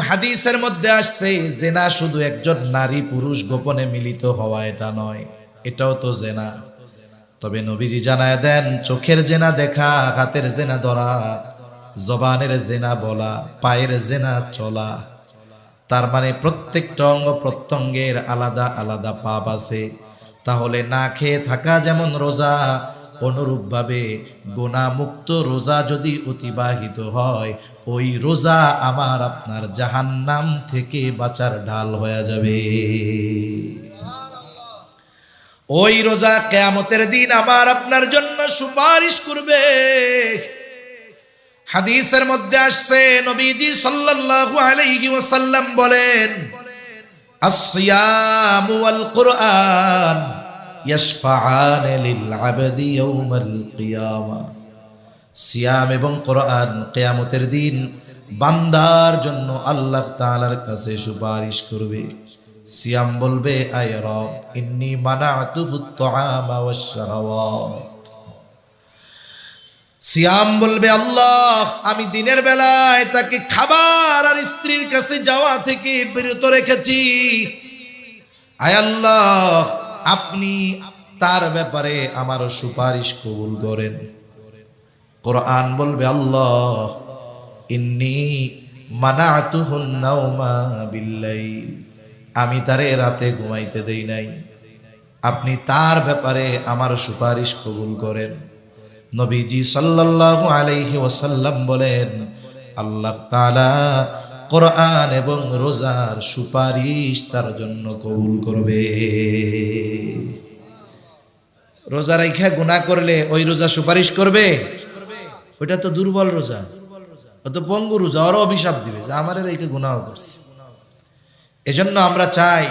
হাদিসের মধ্যে আসছে জেনা শুধু একজন নারী পুরুষ গোপনে মিলিত হওয়া এটা নয়, এটাও তো জেনা। তবে নবীজি জানায় দেন চোখের জেনা দেখা, হাতের জেনা ধরা, জবানের জেনা বলা, পায়ের জেনা চলা। তার মানে প্রত্যেকটা অঙ্গ প্রত্যঙ্গের আলাদা আলাদা পাপ আছে। তাহলে না খেয়ে থাকা যেমন রোজা, অনুরূপভাবে গুনাহমুক্ত রোজা যদি অতিবাহিত হয়, ওই রোজা আমার আপনার জাহান্নাম থেকে বাঁচার ঢাল হয়ে যাবে। ওই রোজা কিয়ামতের দিন আমার আপনার জন্য সুপারিশ করবে। হাদিসের মধ্যে আসছে নবীজি সাল্লাল্লাহু আলাইহি ওয়াসাল্লাম বলেন, আস-সিয়ামু ওয়াল কুরআন ইয়াশফাআন লিল আবদি ইয়াউমাল কিয়ামা। সিয়াম এবং কোরআন কিয়ামতের দিন বান্দার জন্য আল্লাহ তাআলার কাছে সুপারিশ করবে। সিয়াম বলবে, আয় রব ইন্নী মানাতুহুত তুআমা ওয়াশ শাহাওয়াত। সিয়াম বলবে, আল্লাহ আমি দিনের বেলায় তাকে খাবার আর স্ত্রীর কাছে যাওয়া থেকে বিরত রেখেছি। আয় আল্লাহ আপনি তার ব্যাপারে আমার সুপারিশ কবুল করেন। কোরআন বলবে, আল্লাহ ইন্নী মানাতুহুন নাওমা বিল্লাইল, আমি তারে রাতে ঘুমাইতে দেই নাই, আপনি তার ব্যাপারে আমার সুপারিশ কবুল করেন। নবীজি সাল্লাল্লাহু আলাইহি ওয়াসাল্লাম বলেন, আল্লাহ তাআলা কোরআন এবং রোজার সুপারিশ তার জন্য কবুল করবে। রোজা রাইখা গুনাহ করলে ওই রোজা সুপারিশ করবে? ওইটা তো দুর্বল রোজা, ও তো পঙ্গু রোজা, ওরও অভিশাপ দিবে যে আমারে রেখে গুনাহ করছে। এজন্য আমরা চাই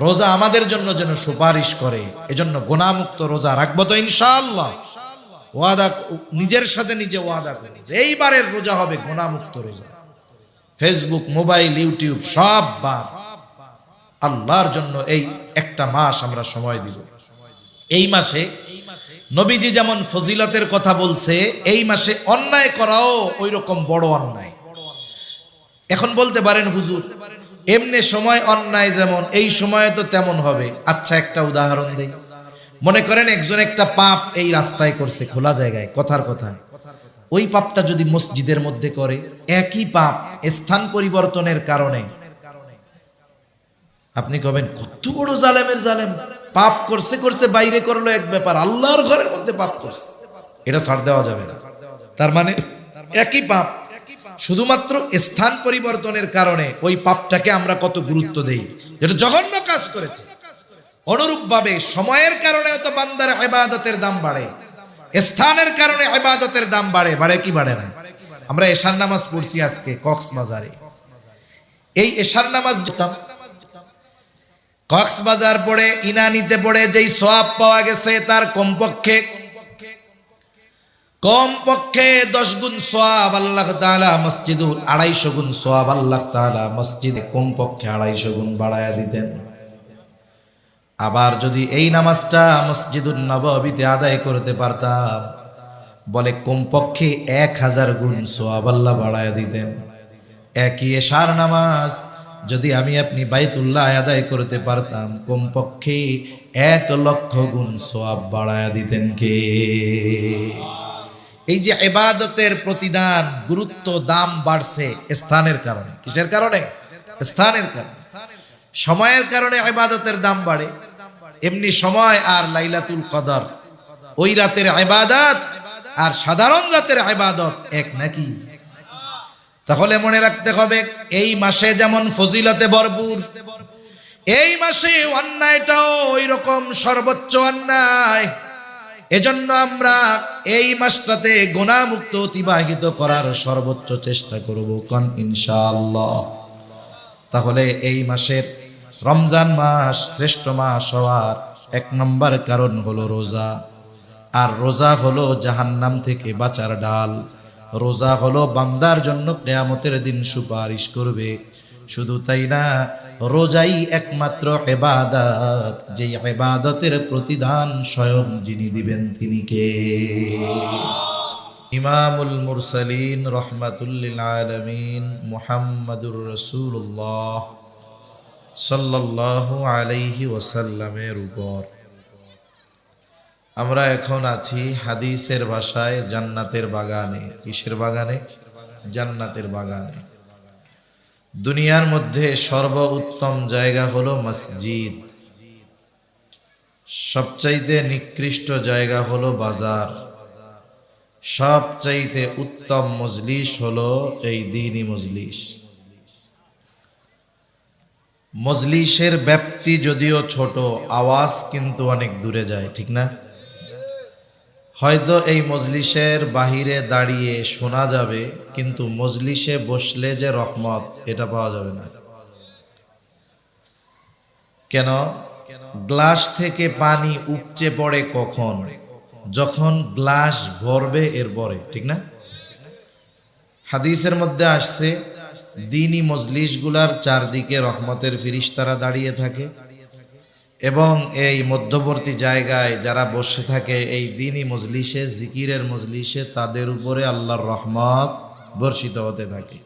রোজা আমাদের জন্য যেন সুপারিশ করে। এজন্য গুনাহমুক্ত রোজা রাখবো তো ইনশাআল্লাহ। ওয়াদা, নিজের সাথে নিজে ওয়াদা করি যে এইবারের রোজা হবে গুনাহমুক্ত রোজা। ফেসবুক, মোবাইল, ইউটিউব সব বাদ, আল্লাহর জন্য এই একটা মাস আমরা সময় দিব। এই মাসে নবীজি যেমন ফজিলতের কথা বলছে, এই মাসে অন্যায় করাও ওই রকম বড় অন্যায়। এখন বলতে পারেন হুজুর এমনি সময় অন্যায় যেমন, এই সময় তো তেমন হবে। আচ্ছা একটা উদাহরণ দেই। মনে করেন একজন একটা পাপ এই রাস্তায় করছে, খোলা জায়গায়, কথার কথা, ওই পাপটা যদি মসজিদের মধ্যে করে, একই পাপ স্থান পরিবর্তনের কারণে আপনি কবেন কত বড় জালেমের জালেম, পাপ করছে করছে বাইরে করলো এক ব্যাপার, আল্লাহর ঘরের মধ্যে পাপ করছে, এটা ছাড় দেওয়া যাবে না। তার মানে একই পাপ, শুধুমাত্র স্থান পরিবর্তনের কারণে ওই পাপটাকে আমরা কত গুরুত্ব দেই, যেটা জঘন্য কাজ করেছে। অনুরূপভাবে সময়ের কারণে তো বান্দার ইবাদতের দাম বাড়ে, স্থানের কারণে ইবাদতের দাম বাড়ে। বাড়ে কি বাড়ে না? আমরা এশার নামাজ পড়ছি আজকে কক্সবাজারে। এই এশার নামাজ কক্সবাজার পড়ে ইনানিতে পড়ে যেই সওয়াব পাওয়া গেছে, তার কমপক্ষে 10 গুণ সওয়াব আল্লাহ তাআলা মসজিদুল 250 গুণ সওয়াব আল্লাহ তাআলা মসজিদে কমপক্ষে 250 গুণ বাড়ায়া দিতেন। আবার যদি এই নামাজটা মসজিদুন নববীতে আদায় করতে পারতাম, বলে কমপক্ষে 1000 গুণ সওয়াব আল্লাহ বাড়ায়া দিতেন। একই এশার নামাজ যদি আমি আপনি বাইতুল্লাহ আদায় করতে পারতাম, কমপক্ষে 1,00,000 গুণ সওয়াব বাড়ায়া দিতেন কে? এই যে ইবাদতের প্রতিদান, গুরুত্ব, দাম বাড়ছে স্থানের কারণে। কিসের কারণে? স্থানের কারণে। সময়ের কারণে ইবাদতের দাম বাড়ে। এমনি সময় আর লাইলাতুল কদর, ওই রাতের ইবাদত আর সাধারণ রাতের ইবাদত এক নাকি? তাহলে মনে রাখতে হবে এই মাসে যেমন ফজিলতে ভরপুর, এই মাসে অন্যায়টাও ওই রকম সর্বোচ্চ অন্যায়। এজন্য আমরা এই মাসটাতে গুনাহমুক্ত অতিবাহিত করার সর্বোচ্চ চেষ্টা করব, কোন ইনশাআল্লাহ। তাহলে এই মাসের রমজান মাস শ্রেষ্ঠ মাস হওয়ার 1 নম্বর কারণ হলো রোজা। আর রোজা হলো জাহান্নাম থেকে বাঁচার ডাল। রোজা হলো বান্দার জন্য কিয়ামতের দিন সুপারিশ করবে। শুধু তাই না, রোজাই একমাত্র ইবাদত, যে ইবাদতের প্রতিদান স্বয়ং যিনি দিবেন তিনি কে? ইমামুল মুরসালিন রহমাতুল লিল আলামিন মুহাম্মাদুর রাসূলুল্লাহ সাল্লাল্লাহু আলাইহি ওয়াসাল্লামের উপর আমরা এখন আছি হাদিসের ভাষায় জান্নাতের বাগানে। কিসের বাগানে? জান্নাতের বাগানে। দুনিয়ার মধ্যে সর্বোত্তম জায়গা হলো মসজিদ, সবচাইতে নিকৃষ্ট জায়গা হলো বাজার, সবচাইতে উত্তম মজলিস হলো এই দ্বীনি মজলিস। মজলিসের ব্যাপ্তি যদিও ছোট, আওয়াজ কিন্তু অনেক দূরে যায়, ঠিক না? হয়তো এই মজলিসের বাহিরে দাঁড়িয়ে শোনা যাবে, কিন্তু মজলিসে বসলে যে রহমত, এটা পাওয়া যাবে না। কেন? গ্লাস থেকে পানি উপচে পড়ে কখন? যখন গ্লাস ভরবে এরপরে, ঠিক না? হাদিসের মধ্যে আসছে দ্বীনি মজলিসগুলার চারদিকে রহমতের ফিরিস্তারা দাঁড়িয়ে থাকে এবং এই মধ্যবর্তী জায়গায় যারা বসে থাকে এই দ্বীনি মজলিসে, জিকিরের মজলিসে, তাদের উপরে আল্লাহর রহমত বর্ষিত হতে থাকে।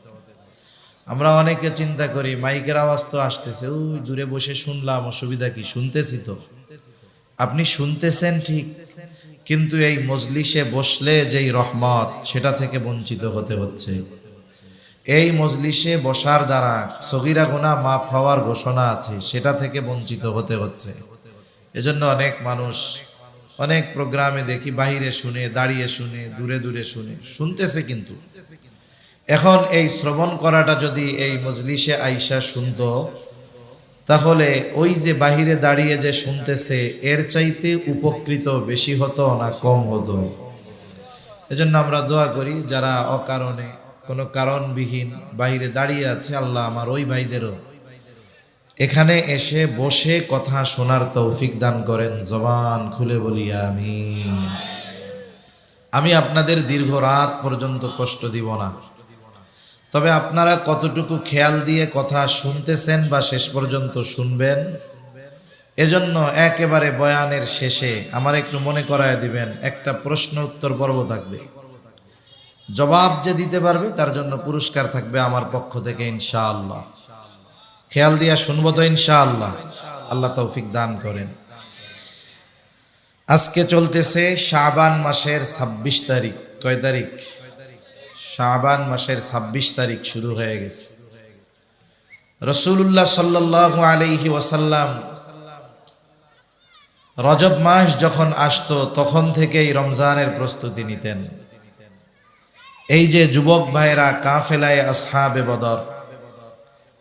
আমরা অনেকে চিন্তা করি মাইকের আওয়াজ তো আসতেছে, ওই দূরে বসে শুনলাম, অসুবিধা কি? শুনতেছি তো। আপনি শুনতেছেন ঠিক, কিন্তু এই মজলিসে বসলে যেই রহমত, সেটা থেকে বঞ্চিত হতে হচ্ছে। এই মজলিসে বসার দ্বারা সগীরা গুনাহ মাফ হওয়ার ঘোষণা আছে, সেটা থেকে বঞ্চিত হতে হচ্ছে। এজন্য অনেক মানুষ অনেক প্রোগ্রামে দেখি বাহিরে শুনে, দাঁড়িয়ে শুনে, দূরে দূরে শুনে, শুনতেছে, কিন্তু এখন এই শ্রবণ করাটা যদি এই মজলিসে আইসা শুনতো, তাহলে ওই যে বাহিরে দাঁড়িয়ে যে শুনতেছে এর চাইতে উপকৃত বেশি হতো না কম হতো? এজন্য আমরা দোয়া করি যারা অকারণে, কোনো কারণবিহীন বাহিরে দাঁড়িয়ে আছে, আল্লাহ আমার ওই ভাইদেরও এখানে এসে বসে কথা শোনার তৌফিক দান করেন। জবান খুলে বলি আমিন। আমি আপনাদের দীর্ঘ রাত পর্যন্ত কষ্ট দিব না, তবে আপনারা কতটুকু খেয়াল দিয়ে কথা শুনতেছেন বা শেষ পর্যন্ত শুনবেন, এজন্য একেবারে বয়ানের শেষে আমার একটু মনে করায় দিবেন, একটা প্রশ্ন উত্তর পর্ব থাকবে। জবাব যে দিতে পারবে তার জন্য পুরস্কার থাকবে আমার পক্ষ থেকে ইনশাআল্লাহ। খেয়াল দিয়া শুনবো তো ইনশাআল্লাহ? আল্লাহ তৌফিক দান করেন। আজকে চলতেছে শাবান মাসের 26 তারিখ। কয় তারিখ? শাবান মাসের 26 তারিখ শুরু হয়ে গেছে। রাসূলুল্লাহ সাল্লাল্লাহু আলাইহি ওয়াসাল্লাম রজব মাস যখন আসতো তখন থেকেই রমজানের প্রস্তুতি নিতেন। এই যে যুবক ভাইরা কাফেলায়ে আসহাবে বদর,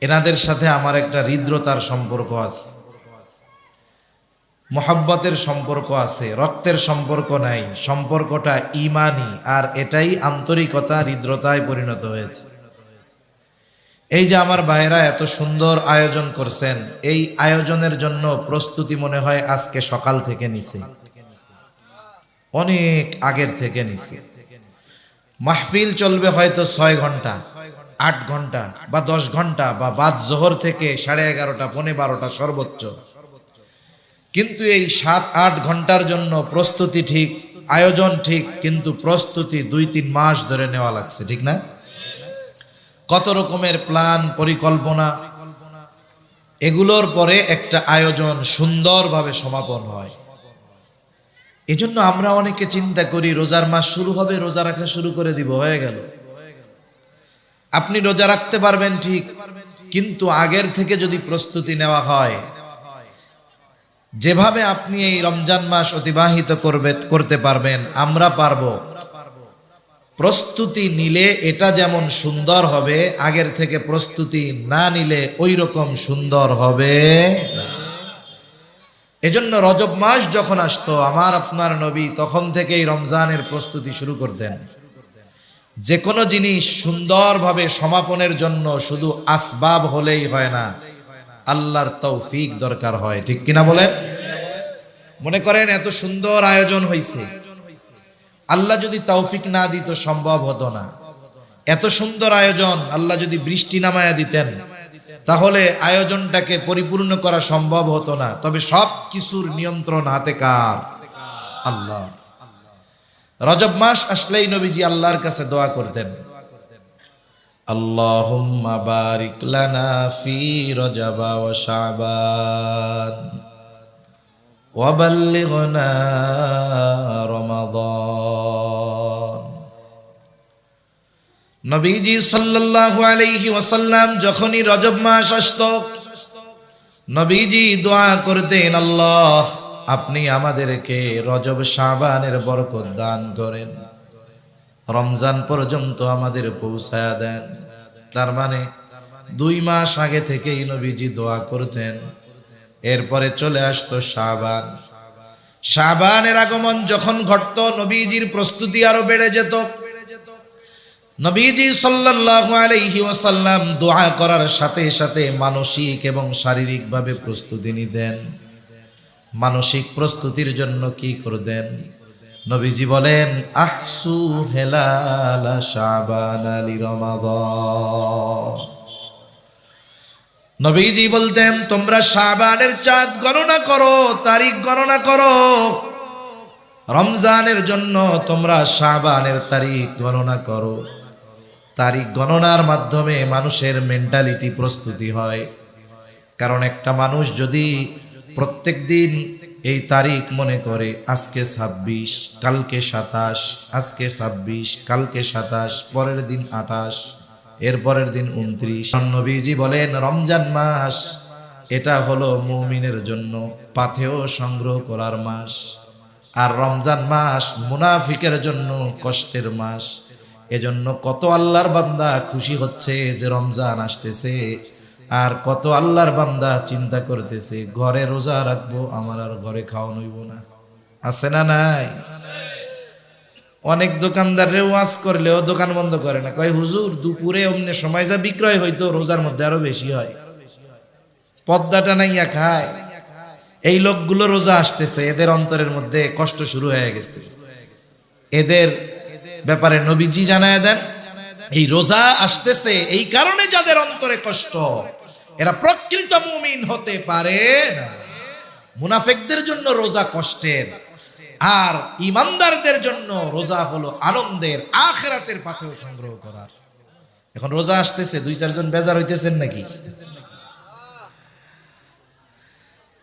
এনাদের সাথে আমার একটা হৃদ্রতার সম্পর্ক আছে, মোহাব্বতের সম্পর্ক আছে, রক্তের সম্পর্ক নাই। সম্পর্কটা ঈমানি, আর এটাই আন্তরিকতা, হৃদ্রতায় পরিণত হয়েছে। এই যে আমার ভাইরা এত সুন্দর আয়োজন করছেন, এই আয়োজনের জন্য প্রস্তুতি মনে হয় আজকে সকাল থেকে নিছে, অনেক আগের থেকে নিছে। মাহফিল চলবে হয়তো 6 ঘন্টা, 8 ঘন্টা বা 10 ঘন্টা, বা বাদ জোহর থেকে 11:30, 12:15 সর্বোচ্চ। কিন্তু এই 7-8 ঘন্টার জন্য প্রস্তুতি ঠিক, আয়োজন ঠিক, কিন্তু প্রস্তুতি 2-3 মাস ধরে নেওয়া লাগছে, ঠিক না? কত রকমের প্ল্যান, পরিকল্পনা, এগুলোর পরে একটা আয়োজন সুন্দরভাবে সমাপন হয়। এজন্য আমরা অনেকে চিন্তা করি রোজার মাস শুরু হবে, রোজা রাখা শুরু করে দিব, হয়ে গেল। আপনি রোজা রাখতে পারবেন ঠিক, কিন্তু আগের থেকে যদি প্রস্তুতি নেওয়া হয়, যেভাবে আপনি এই রমজান মাস অতিবাহিত করতে পারবেন, আমরা পারবো। প্রস্তুতি নিলে এটা যেমন সুন্দর হবে, আগের থেকে প্রস্তুতি না নিলে ওই রকম সুন্দর হবে না। এজন্য রজব মাস যখন আসতো, আমার আপনার নবী তখন থেকেই রমজানের প্রস্তুতি শুরু করতেন। যে কোনো জিনিস সুন্দরভাবে সমাপনের জন্য শুধু আসবাব হলেই হয় না, আল্লাহর তৌফিক দরকার হয়, ঠিক কিনা বলেন? মনে করেন এত সুন্দর আয়োজন হয়েছে, আল্লাহ যদি তৌফিক না দিত সম্ভব হতো না। এত সুন্দর আয়োজন, আল্লাহ যদি বৃষ্টি নামায়া দিতেন তাহলে আয়োজনটাকে পরিপূর্ণ করা সম্ভব হতো না। তবে সব কিছুর নিয়ন্ত্রণ হাতে কার? আল্লাহ। রজব মাস আসলেই নবীজি আল্লাহর কাছে দোয়া করতেন, আল্লাহুম্মা বারিক লানা ফি রজব ওয়া শাবান ওয়া বাল্লিগনা রমাদান। নবীজি সাল্লাল্লাহু আলাইহি ওয়াসাল্লাম যখনই রজব মাস আসতো, নবীজি দোয়া করতেন, আল্লাহ আপনি আমাদেরকে রজব শাবানের বরকত দান করেন, রমজান পর্যন্ত আমাদের পৌঁছায়া দেন। তার মানে 2 মাস আগে থেকেই নবীজি দোয়া করতেন। এরপরে চলে আসতো শাবান। শাবানের আগমন যখন ঘটত, নবীজির প্রস্তুতি আরো বেড়ে যেত। নবীজি সাল্লাল্লাহু আলাইহি ওয়াসাল্লাম দোয়া করার সাথে সাথে মানসিক এবং শারীরিক ভাবে প্রস্তুতি নিতেন। মানসিক প্রস্তুতির জন্য কি করতেন? নবীজি বলেন, আহসু হেলালা শাবান আলি রমাদান। নবীজি বলতেন, তোমরা শাবানের চাঁদ গণনা করো, তারিখ গণনা করো। রমজানের জন্য তোমরা শাবানের তারিখ গণনা করো। তারিখ গণনার মাধ্যমে মানুষের মেন্টালিটি প্রস্তুতি হয়। কারণ একটা মানুষ যদি প্রত্যেক দিন এই তারিখ মনে করে, আজকে 26, কালকে 27, আজকে 26, কালকে 27, পরের দিন 28, এর পরের দিন 29। নবীজি বলেন, রমজান মাস এটা হলো মুমিনের জন্য পাথেয় সংগ্রহ করার মাস, আর রমজান মাস মুনাফিকের জন্য কষ্টের মাস। এজন্য কত আল্লাহর বান্দা খুশি হচ্ছে যে রমজান আসতেছে, আর কত আল্লাহর বান্দা চিন্তা করতেছে ঘরে রোজা রাখবো, আমার আর ঘরে খাওয়ানো হইব না। আছে না নাই? অনেক দোকানদাররে ওয়াজ করলেও দোকান বন্ধ করে না, কয় হুজুর দুপুরে অমনে সময় যা বিক্রয় হইতো রোজার মধ্যে আরো বেশি হয়, পদ্মাটা নাইয়া খায়। এই লোকগুলো রোজা আসতেছে, এদের অন্তরের মধ্যে কষ্ট শুরু হয়ে গেছে। এদের ব্যাপারে নবীজি জানায় দেন, এই রোজা আসতেছে এই কারণে যাদের অন্তরে কষ্ট, এরা প্রকৃত মুমিন হতে পারে না। মুনাফিকদের জন্য রোজা কষ্টের, আর ইমানদারদের জন্য রোজা হলো আনন্দের, আখিরাতের পাথেয় সংগ্রহ করার। এখন রোজা আসতেছে, 2-4 জন বেজার হইতেছেন নাকি?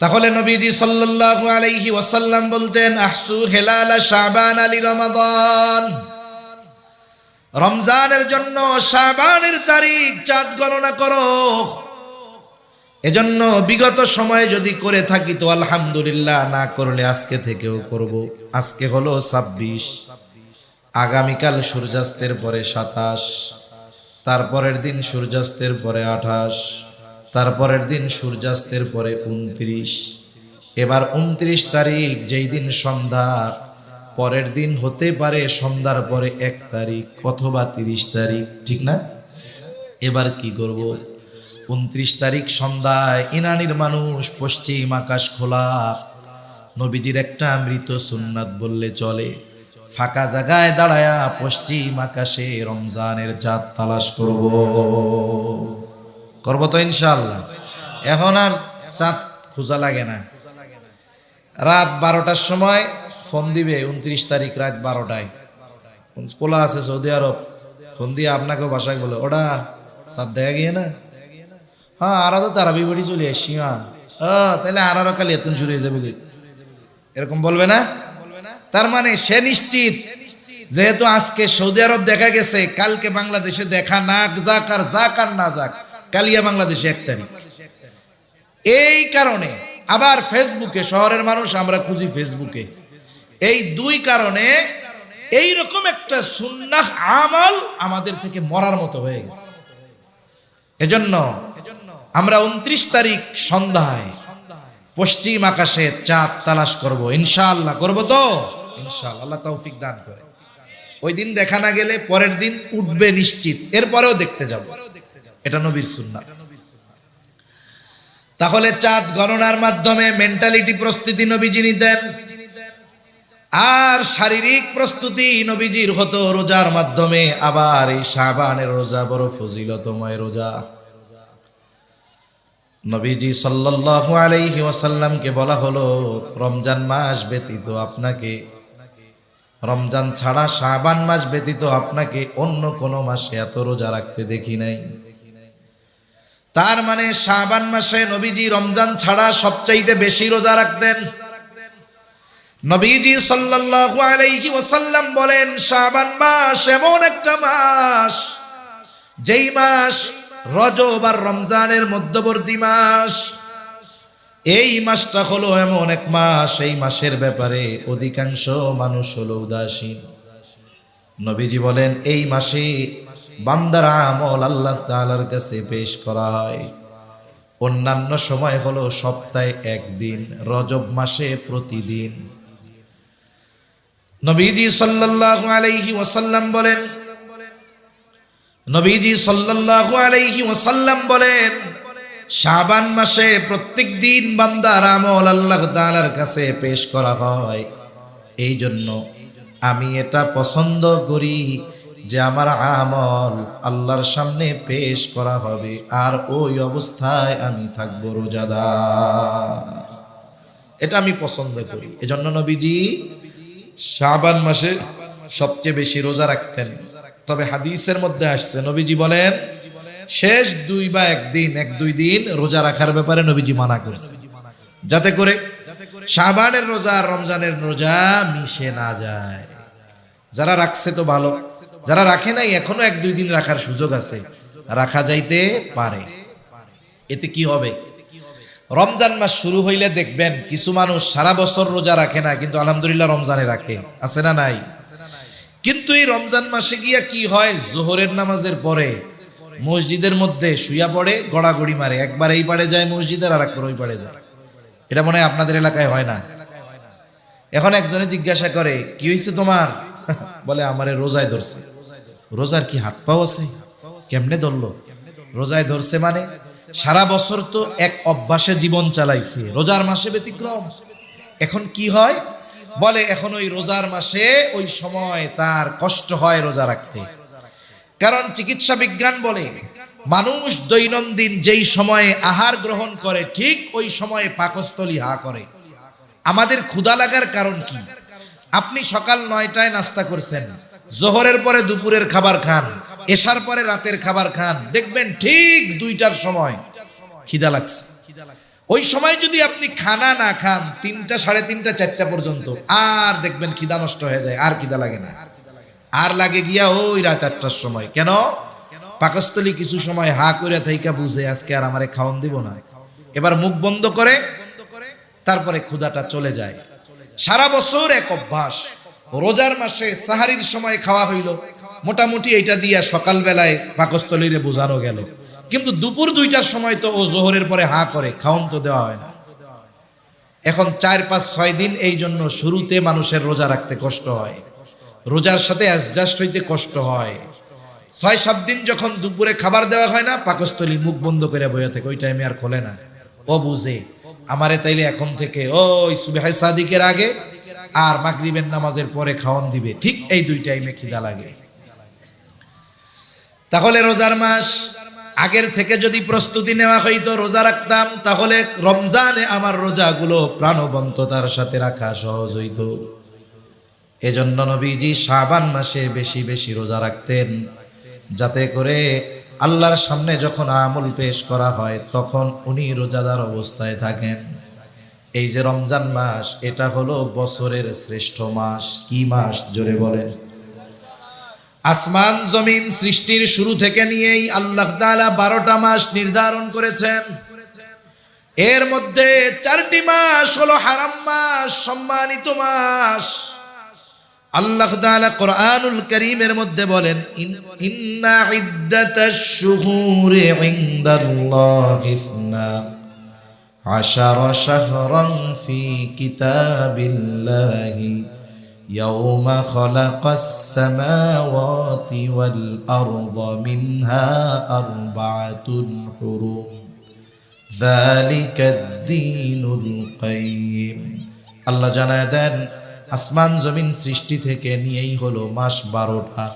তাহলে নবীজি সাল্লাল্লাহু আলাইহি ওয়াসাল্লাম বলতেন, আহসু হেলালা শাবান আলি রমাদান। রমজানের জন্য শাবানের তারিখ চাঁদ গণনা করো। এজন্য বিগত সময়ে যদি করে থাকি তো আলহামদুলিল্লাহ, না করলে আজকে থেকেও করব। আজকে হলো 26, আগামীকাল সূর্যাস্তের পরে 27, তারপরের দিন সূর্যাস্তের পরে 28, তারপরের দিন সূর্যাস্তের পরে 29। এবার 29 তারিখ, যেই দিন সন্ধ্যা, পরের দিন হতে পারে সন্ধ্যার পরে 1 তারিখ অথবা 30 তারিখ, ঠিক না? এবার কি করব? 29 তারিখ সন্ধ্যায় ইনানির মানুষ, পশ্চিম আকাশ খোলা। নবীজির একটা মৃত সুন্নাত বললে চলে, ফাঁকা জায়গায় দাঁড়ায়া পশ্চিম আকাশে রমজানের চাঁদ তালাশ করব তো ইনশাআল্লাহ। এখন আর চাঁদ খোঁজা লাগে না। রাত 12টার সময় ফোন দিবে, 29 তারিখ রাত 12টায়। পোলা আছে সৌদি আরব, ফোন দিয়ে আপনাকেও বাসায় বলে, ওটা চাঁদ দেখা গিয়ে না? হ্যাঁ, আর তো তারাবি বাড়ি চলে আসছি। হ্যাঁ, তাহলে আর কালি এতন শুরু হয়ে যাবে, এরকম বলবে না? তার মানে সে নিশ্চিত, যেহেতু আজকে সৌদি আরব দেখা গেছে, কালকে বাংলাদেশে দেখা না যাক আর যাক আর না যাক, কালিয়া বাংলাদেশে 1 তারিখ। এই কারণে আবার ফেসবুকে, শহরের মানুষ আমরা খুঁজি ফেসবুকে, এই 2 কারণে এইরকম একটা সুন্নাহ আমল আমাদের থেকে মরার মতো হয়ে গেছে। এজন্য আমরা 29 তারিখ সন্ধ্যায় পশ্চিম আকাশে চাঁদ তালাশ করব, ইনশাআল্লাহ। করব তো ইনশাআল্লাহ, আল্লাহ তৌফিক দান করে। ওই দিন দেখা না গেলে পরের দিন উঠবে নিশ্চিত, এরপরেও দেখতে যাব, এটা নবীর সুন্নাহ। তাহলে চাঁদ গণনার মাধ্যমে মেন্টালিটি প্রস্তুতি নবীজি নিতেন, আর শারীরিক প্রস্তুতি নবীজির হতো রোজার মাধ্যমে। আবার এই শাবানের রোজা বড় ফজিলতময় রোজা। নবীজি সাল্লাল্লাহু আলাইহি ওয়াসাল্লামকে বলা হলো, রমজান মাস ব্যতীত আপনাকে রমজান ছাড়া শাবান মাস ব্যতীত আপনাকে অন্য কোনো মাসে এত রোজা রাখতে দেখি নাই। তার মানে শাবান মাসে নবীজি রমজান ছাড়া সবচাইতে বেশি রোজা রাখতেন। নবীজি সাল্লাল্লাহু আলাইহি ওয়াসাল্লাম বলেন, শাবান মাস এমন একটা মাস, যেই মাস রজব আর রমজানের মধ্যবর্তী মাস। এই মাসটা হলো এমন এক মাস, এই মাসের ব্যাপারে অধিকাংশ মানুষ হলো উদাসীন। নবীজি বলেন, এই মাসে বান্দার আমল আল্লাহ তাআলার কাছে পেশ করা হয়। অন্যান্য সময় হলো সপ্তাহে একদিন, রজব মাসে প্রতিদিন। নবীজি সাল্লাল্লাহু আলাইহি ওয়াসাল্লাম বলেন, নবীজি সাল্লাল্লাহু আলাইহি ওয়াসাল্লাম বলেন, শাবান মাসে প্রত্যেক দিন বান্দার আমল আল্লাহ তাআলার কাছে পেশ করা হয়। এই জন্য আমি এটা পছন্দ করি যে আমার আমল আল্লাহর সামনে পেশ করা হবে, আর ওই অবস্থায় আমি থাকবো রোজাদার। এটা আমি পছন্দ করি। এজন্য নবীজি শাবান মাসে সবচেয়ে বেশি রোজা রাখতেন। তবে হাদিসের মধ্যে আসছে, নবীজি বলেন শেষ দুই বা এক দুই দিন রোজা রাখার ব্যাপারে নবীজি মানা করছে, যাতে করে শাবানের রোজা আর রমজানের রোজা মিশে না যায়। যারা রাখছে তো ভালো, যারা রাখে নাই এখনো এক দুই দিন রাখার সুযোগ আছে, রাখা যাইতে পারে। এতে কি হবে? রমজান মাস শুরু হইলে দেখবেন কিছু মানুষ সারা বছর রোজা রাখে না, কিন্তু আলহামদুলিল্লাহ রমজানে রাখে, আছে না নাই? কিন্তু এই রমজান মাসে গিয়া কি হয়, জোহরের নামাজের পরে মসজিদের মধ্যে শুইয়া পড়ে, গড়াগড়ি মারে, একবার এই পাড়ে যায় মসজিদের, আর একবার ওই পাড়ে যায়। এটা মনে হয় আপনাদের এলাকায় হয় না? এখন একজনে জিজ্ঞাসা করে, কি হয়েছে তোমার? বলে আমারে রোজায় ধরছে। রোজার কি হাত পাও আছে? কেমনে ধরলো? রোজায় ধরছে মানে সারা বছর তো এক অভ্যাসে জীবন চালাইছে, রোজার মাসে ব্যতিক্রম। এখন কি হয়, বলে এখন ওই রোজার মাসে ওই সময় তার কষ্ট হয় রোজা রাখতে। কারণ চিকিৎসা বিজ্ঞান বলে মানুষ দৈনন্দিন যেই সময়ে আহার গ্রহণ করে ঠিক ওই সময়ে পাকস্থলী হা করে। আমাদের ক্ষুধা লাগার কারণ কি? আপনি সকাল 9টায় নাস্তা করছেন, জোহরের পরে দুপুরের খাবার খান, এশার পরে রাতের খাবার খান, দেখবেন ঠিক 2টার সময় খিদা লাগছে। ওই সময় যদি আপনি খানা না খান 3টা, 3:30, 4টা পর্যন্ত, আর দেখবেন খিদা নষ্ট হয়ে যায়, আর খিদা লাগে না, আর লাগে গিয়া ওই রাত 8টার সময়। কেন? পাকস্থলী কিছু সময় হা করে থাইকা বুঝে আজকে আর আমারে খাওয়ান দিব না, এবার মুখ বন্ধ করে তারপরে ক্ষুধাটা চলে যায়। সারা বছর এক অভ্যাস। রোজার মাসে সাহারির সময় খাওয়া হইল, মোটামুটি এইটা দিয়া সকালবেলায় পাকস্থলীরে বোঝানো গেল, কিন্তু দুপুর 2টার সময় তো ও জোহরের পরে হা করে, খাওয়ান তো দেওয়া হয় না। এখন 4, 5, 6 দিন এই জন্য শুরুতে মানুষের রোজা রাখতে কষ্ট হয়, রোজার সাথে অ্যাডজাস্ট হইতে কষ্ট হয়। 6-7 দিন যখন দুপুরে খাবার দেওয়া হয় না, পাকস্থলী মুখ বন্ধ করে বইয়া থাকে, ওই টাইমে আর খোলে না। ও বুঝে আমারে তাইলে এখন থেকে ওই সুবহে সাদিকের আগে আর মাগরিবের নামাজের পরে খাওয়ান দিবে, ঠিক এই 2 টাইমে খিদা লাগে। তাহলে রোজার মাস আগের থেকে যদি প্রস্তুতি নেওয়া হইতো, রোজা রাখতাম, তাহলে রমজানে আমার রোজাগুলো প্রাণবন্ততার সাথে রাখা সহজ হইতো। এজন্য নবীজি শাবান মাসে বেশি বেশি রোজা রাখতেন, যাতে করে আল্লাহর সামনে যখন আমল পেশ করা হয় তখন উনি রোজাদার অবস্থায় থাকেন। এই যে রমজান মাস, এটা হলো বছরের শ্রেষ্ঠ মাস। কি মাস? জোরে বলেন। আসমান জমিন সৃষ্টির শুরু থেকে নিয়েই আল্লাহ তাআলা 12টা মাস নির্ধারণ করেছেন। এর মধ্যে 4টি মাস হলো হারাম মাস, সম্মানিত মাস। আল্লাহ তাআলা কোরআনুল কারীমের মধ্যে বলেন, ইন্না ইদ্দাতাশ শুহুরি ইনদাল্লাহি 12 শাহরান ফি কিতাবিল্লাহি ইয়াওমা খালাকাস সামাওয়াতি ওয়াল আরদা মিনহা আরবাআতুন হুরুম যালিকাদ দীনুল কাইয়্যিম। আল্লাহ জানায় দেন, আসমান জমিন সৃষ্টি থেকে নিয়েই হলো মাস 12টা।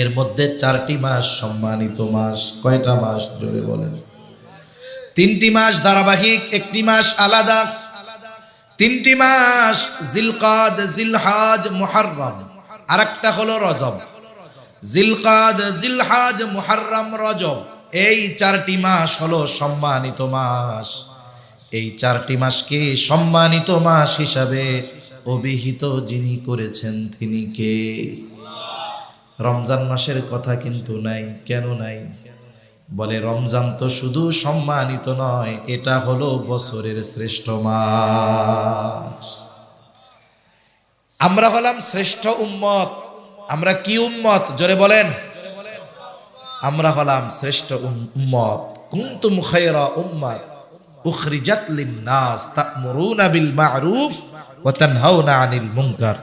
এর মধ্যে 4টি মাস সম্মানিত মাস। কয়টা মাস? জোরে বলেন। 3টি মাস ধারাবাহিক, 1টি মাস আলাদা। তিনটি মাস জিলকাদ, জিলহাজ, মুহাররম, আরেকটা হলো রজব। জিলকাদ, জিলহাজ, মুহাররম, রজব, এই চারটি মাস হলো সম্মানিত মাস। এই চারটি মাসকে সম্মানিত মাস হিসাবে অভিহিত যিনি করেছেন তিনি কে? রমজান মাসের কথা কিন্তু নাই। কেন নাই? বলে রমজান তো শুধু সম্মানিত নয়, এটা হলো বছরের শ্রেষ্ঠ মাস। আমরা হলাম শ্রেষ্ঠ উম্মত। আমরা কি উম্মত? জোরে বলেন। আমরা হলাম শ্রেষ্ঠ উম্মত। কুনতুম খায়রা উম্মাত উখরিজাত লিন-নাস তা'মুরুনা বিল মা'রুফ ওয়া তানহাউনা আনিল মুনকার।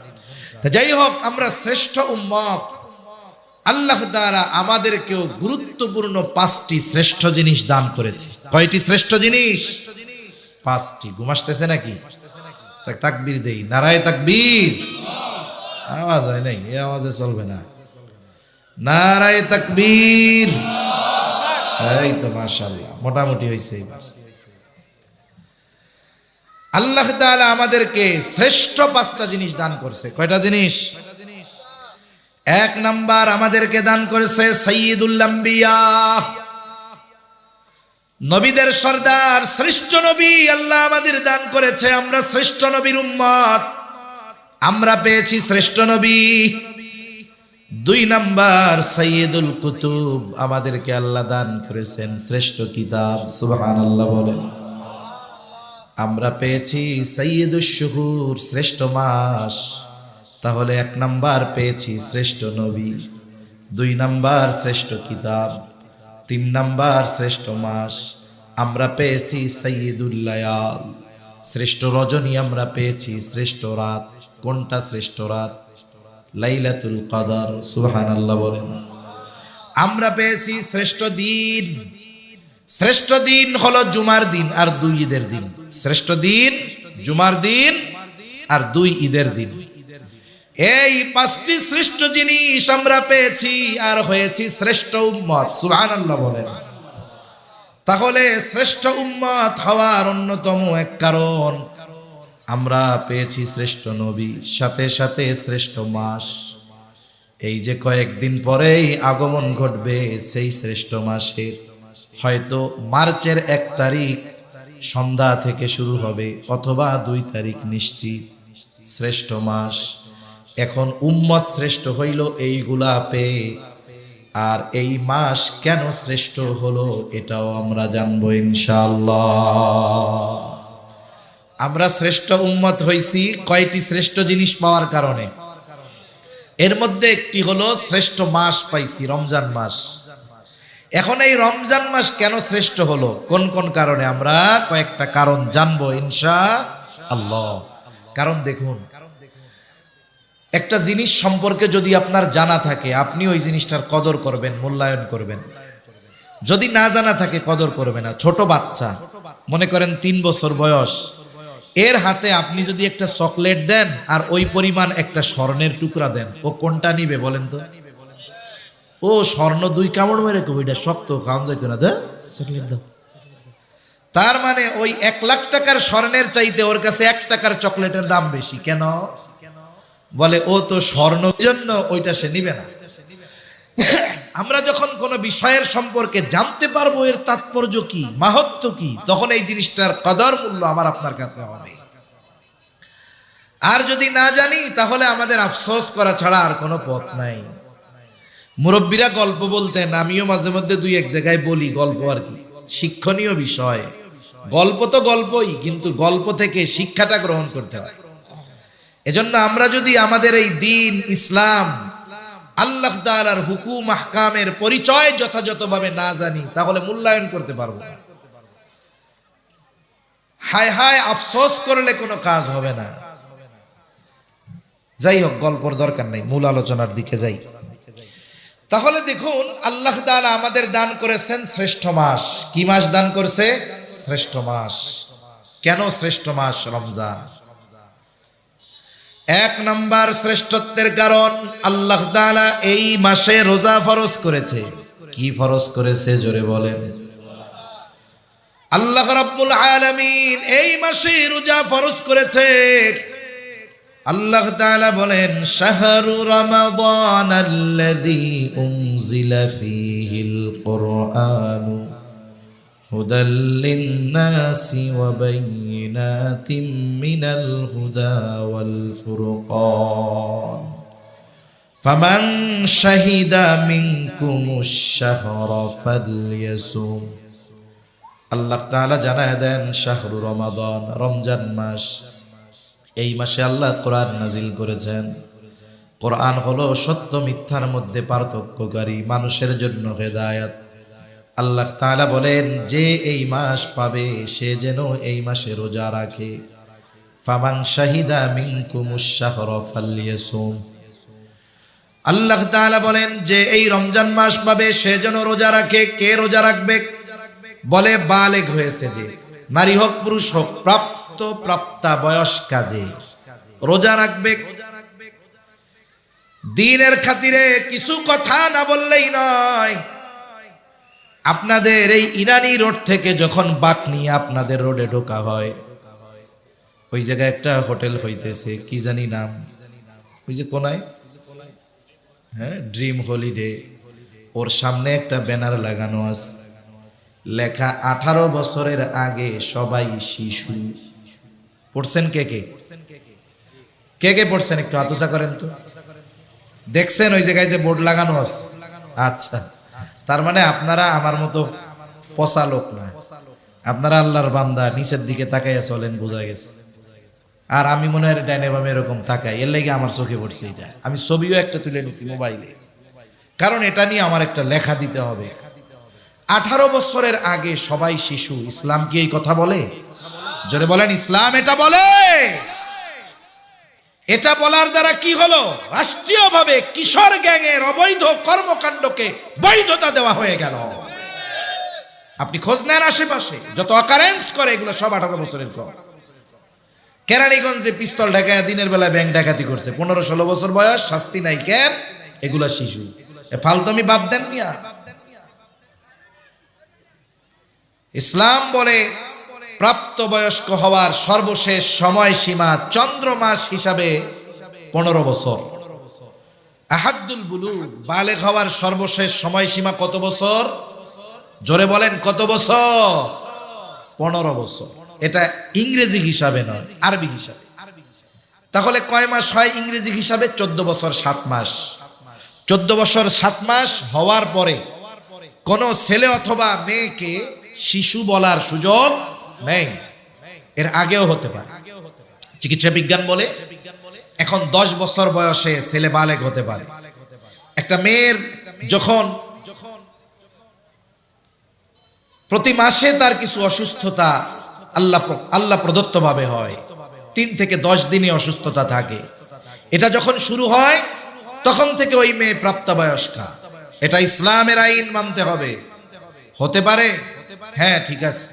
যাই হোক, আমরা শ্রেষ্ঠ উম্মত। আল্লাহ তাআলা আমাদেরকেও গুরুত্বপূর্ণ 5টি শ্রেষ্ঠ জিনিস দান করেছে। কয়টি শ্রেষ্ঠ জিনিস? 5টি। ঘুমাসতেছে নাকি? তাকবীর দেই, নারায়ে তাকবীর। আওয়াজ হয় নাই, এই আওয়াজে চলবে না। নারায়ে তাকবীর। এই তো মাশাআল্লাহ, মোটামুটি হইছে এবার। আল্লাহ তাআলা আমাদেরকে শ্রেষ্ঠ 5টা জিনিস দান করছে। কয়টা জিনিস? 1 নাম্বার, আমাদেরকে দান করেছে সাইয়্যিদুল আম্বিয়া, নবীদের সর্দার, শ্রেষ্ঠ নবী আল্লাহ আমাদের দান করেছে। আমরা শ্রেষ্ঠ নবীর উম্মত, আমরা পেয়েছি শ্রেষ্ঠ নবী। 2 নাম্বার, সাইয়্যিদুল কুতুব, আমাদেরকে আল্লাহ দান করেছেন শ্রেষ্ঠ কিতাব। সুবহানাল্লাহ বলেন। আমরা পেয়েছি সাইয়্যিদুশ শুহুর, শ্রেষ্ঠ মাস। তাহলে 1 নাম্বার পেয়েছি শ্রেষ্ঠ নবী, 2 নাম্বার শ্রেষ্ঠ কিতাব, 3 নাম্বার শ্রেষ্ঠ মাস। আমরা পেয়েছি সাইয়্যিদুল লায়াল, শ্রেষ্ঠ রজনী। আমরা পেয়েছি শ্রেষ্ঠ রাত। কোনটা শ্রেষ্ঠ রাত? লাইলাতুল কদর। সুবহানাল্লাহ বলেন। আমরা পেয়েছি শ্রেষ্ঠ দিন। শ্রেষ্ঠ দিন হলো জুমার দিন আর 2 ঈদের দিন। শ্রেষ্ঠ দিন জুমার দিন আর 2 ঈদের দিন। এই 5টি শ্রেষ্ঠ জিনিস আমরা পেয়েছি আর হয়েছি শ্রেষ্ঠ উম্মত। সুবহানাল্লাহ বলেন। তাহলে শ্রেষ্ঠ উম্মত হওয়ার অন্যতম এক কারণ, আমরা পেয়েছি শ্রেষ্ঠ নবী, সাথে সাথে শ্রেষ্ঠ মাস। এই যে কয়েকদিন পরেই আগমন ঘটবে সেই শ্রেষ্ঠ মাসের, হয়তো মার্চের 1 তারিখ সন্ধ্যা থেকে শুরু হবে, অথবা 2 তারিখ নিশ্চিত। শ্রেষ্ঠ মাস। এখন উম্মত শ্রেষ্ঠ হইল এইগুলা পেয়ে, আর এই মাস কেন শ্রেষ্ঠ হলো এটাও আমরা জানবো ইনশাআল্লাহ। আমরা শ্রেষ্ঠ উম্মত হইছি কয়টি শ্রেষ্ঠ জিনিস পাওয়ার কারণে। এর মধ্যে একটি হলো শ্রেষ্ঠ মাস পাইছি, রমজান মাস। এখন এই রমজান মাস কেন শ্রেষ্ঠ হলো, কোন কোন কারণে, আমরা কয়েকটা কারণ জানবো ইনশাআল্লাহ। কারণ দেখুন, একটা জিনিস সম্পর্কে যদি আপনার জানা থাকে, আপনি ওই জিনিসটার কদর করবেন, মূল্যায়ন করবেন। যদি না জানা থাকে, কদর করবে না। ছোট বাচ্চা, মনে করেন 3 বছর বয়স, এর হাতে আপনি যদি একটা চকলেট দেন আর ওই পরিমাণ একটা স্বর্ণের টুকরা দেন, ও কোনটা নিবে বলেন তো? ও স্বর্ণ 2 কামড় মেরে কো, ওইটা শক্ত, খাওয়া যায় না, দে চকলেট দাও। তার মানে ওই 1 লাখ টাকার স্বর্ণের চাইতে ওর কাছে 1 টাকার চকলেটের দাম বেশি। কেন? বলে ও তো স্বর্ণ, জন্য ওইটা সে নিবে না। আমরা যখন কোনো বিষয়ের সম্পর্কে জানতে পারবো এর তাৎপর্য কি, মাহাত্ম্য কি, তখন এই জিনিসটার কদর মূল্য আমার আপনার কাছে হবে। আর যদি না জানি, তাহলে আমাদের আফসোস করা ছাড়া আর কোনো পথ নাই। মুরব্বীরা গল্প বলতেন, আমিও মাঝে মধ্যে 2-1 জায়গায় বলি গল্প, আর কি শিক্ষণীয় বিষয়। গল্প তো গল্পই, কিন্তু গল্প থেকে শিক্ষাটা গ্রহণ করতে হয়। এজন্য আমরা যদি আমাদের এই দিন ইসলাম, আল্লাহ তাআলার হুকুম আহকামের পরিচয় যথাযথভাবে না জানি, তাহলে মূল্যায়ন করতে পারবো না। হায় হায় আফসোস করলে কোনো কাজ হবে না। যাই হোক, গল্পর দরকার নেই, মূল আলোচনার দিকে যাই। তাহলে দেখুন, আল্লাহ তাআলা আমাদের দান করেছেন শ্রেষ্ঠ মাস। কি মাস দান করছে? শ্রেষ্ঠ মাস। কেন শ্রেষ্ঠ মাস রমজান? 1 নাম্বার শ্রেষ্ঠত্বের কারণ, আল্লাহ তাআলা এই মাসে রোজা ফরজ করেছে। কি ফরজ করেছে জোরে বলেন? আল্লাহ রাব্বুল আলামিন এই মাসে রোজা ফরজ করেছে। আল্লাহ তাআলা বলেন, শাহরু রমাদানাল্লাযী উনজিলা ফীহিল কুরআনু হুদাল লিন-নাসি ওয়া বায়িনাতিম মিনাল হুদা ওয়াল ফুরকান ফামান শাহিদা মিনকুমুশ শাহরা ফালইয়াসুম। আল্লাহ তাআলা জানায় দেন, শাহরু রমাদান, রমজান মাস, এই মাসে আল্লাহ কোরআন নাজিল করেছেন। কোরআন হলো সত্য মিথ্যার মধ্যে পার্থক্যকারী, মানুষের জন্য হেদায়েত। আল্লাহ তাআলা বলেন, যে এই মাস পাবে সে যেন এই মাসে রোজা রাখে। ফামান শাহিদা মিনকুমুশ শাহরা ফালইয়াসুম। আল্লাহ তাআলা বলেন, যে এই রমজান মাস পাবে সে যেন রোজা রাখে। কে রোজা রাখবে? বলে বালেগ হয়েছে যে, নারী হোক পুরুষ হোক, প্রাপ্ত প্রাপ্তা বয়স্কা যে রোজা রাখবে। দ্বীনের খাতিরে কিছু কথা না বললেই নয়। আপনাদের এই ইরানি রোড থেকে যখন বাক নিয়ে আপনাদের রোডে ঢোকা হয়, ওই জায়গায় একটা হোটেল হইতেছে, কি জানি নাম, ওই যে কোনায়, হ্যাঁ, ড্রিম হলিডে। ওর সামনে একটা ব্যানার লাগানো আছে, লেখা 18 বছরের আগে সবাই শিশু। পড়ছেন কে কে? কে কে পড়ছেন? একটু আতসা করেন তো। দেখছেন ওই জায়গায় যে বোর্ড লাগানো আছে? আচ্ছা, তার মানে আপনারা আমার মতো পচা লোক না, আপনারা আল্লাহর বান্দা, নিচের দিকে তাকাইয়া চলেন, বোঝা গেছে। আর আমি মনে হয় ডাইনে বামে এরকম তাকাই, এর লেগে আমার চোখে পড়ছে এটা। আমি ছবিও একটা তুলে নিছি মোবাইলে, কারণ এটা নিয়ে আমার একটা লেখা দিতে হবে। 18 বছরের আগে সবাই শিশু। ইসলাম কি এই কথা বলে? জোরে বলেন, ইসলাম এটা বলে? এটা বলার দ্বারা কি হলো? রাষ্ট্রীয়ভাবে কিশোর গ্যাংয়ের অবৈধ কর্মকাণ্ডকে বৈধতা দেওয়া হয়ে গেল। আপনি খোঁজ নেন আশেপাশে যত অকারেন্স করে, এগুলো সব 18 বছরের কম। কেরানীগঞ্জে পিস্তল ঢাকায় দিনের বেলা ব্যাংক ডাকাতি করছে, 15-16 বছর বয়স, শাস্তি নাই। কেন? এগুলা শিশু। ফালতুমি বাদ দেন মিয়া। ইসলাম বলে প্রাপ্তবয়স্ক হওয়ার সর্বশেষ সময়সীমা চন্দ্র মাস হিসাবে 15 বছর। আহাদুল বুলুগ, বালেগ হওয়ার সর্বশেষ সময়সীমা কত বছর? জোরে বলেন, কত বছর? 15 বছর। এটা ইংরেজি হিসাবে নয়, আরবি হিসাবে। তাহলে কয় মাস হয় ইংরেজি হিসাবে? 14 বছর 7 মাস। 14 বছর 7 মাস হওয়ার পরে কোন ছেলে অথবা মেয়েকে শিশু বলার সুযোগ নেই। এর আগেও হতে পারে। চিকিৎসা বিজ্ঞান বলে এখন 10 বছর বয়সে ছেলে বালেগ হতে পারে। একটা মেয়ের যখন প্রতি মাসে তার কিছু অসুস্থতা আল্লাহ প্রদত্ত ভাবে হয়, 3 থেকে 10 দিনে অসুস্থতা থাকে, এটা যখন শুরু হয় তখন থেকে ওই মেয়ে প্রাপ্তবয়স্কা। এটা ইসলামের আইন মানতে হবে। হতে পারে, হ্যাঁ ঠিক আছে,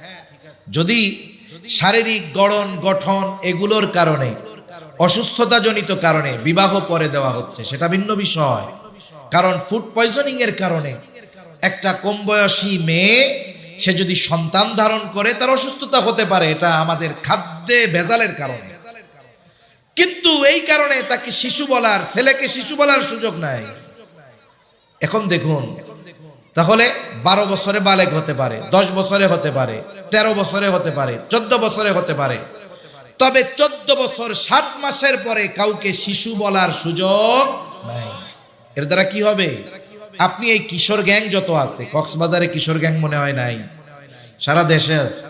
যদি শারীরিক গড়ন গঠন এগুলোর কারণে, অসুস্থতাজনিত কারণে বিবাহ পরে দেওয়া হচ্ছে, সেটা ভিন্ন বিষয়। কারণ ফুড পয়জনিং এর কারণে একটা কম বয়সী মেয়ে সে যদি সন্তান ধারণ করে তার অসুস্থতা হতে পারে, এটা আমাদের খাদ্যে ভেজালের কারণে। কিন্তু এই কারণে তাকে শিশু বলার, ছেলেকে শিশু বলার সুযোগ নাই। এখন দেখুন, তাহলে 12 বছরে বালেগ হতে পারে, 10 বছরে হতে পারে, 13 বছরে হতে পারে, 14 বছরে হতে পারে। তবে 14 বছর 7 মাসের পরে কাউকে শিশু বলার সুযোগ নাই। এর দ্বারা কি হবে? আপনি এই কিশোর গ্যাং যত আছে, কক্সবাজারে কিশোর গ্যাং মনে হয় নাই, সারা দেশে আছে।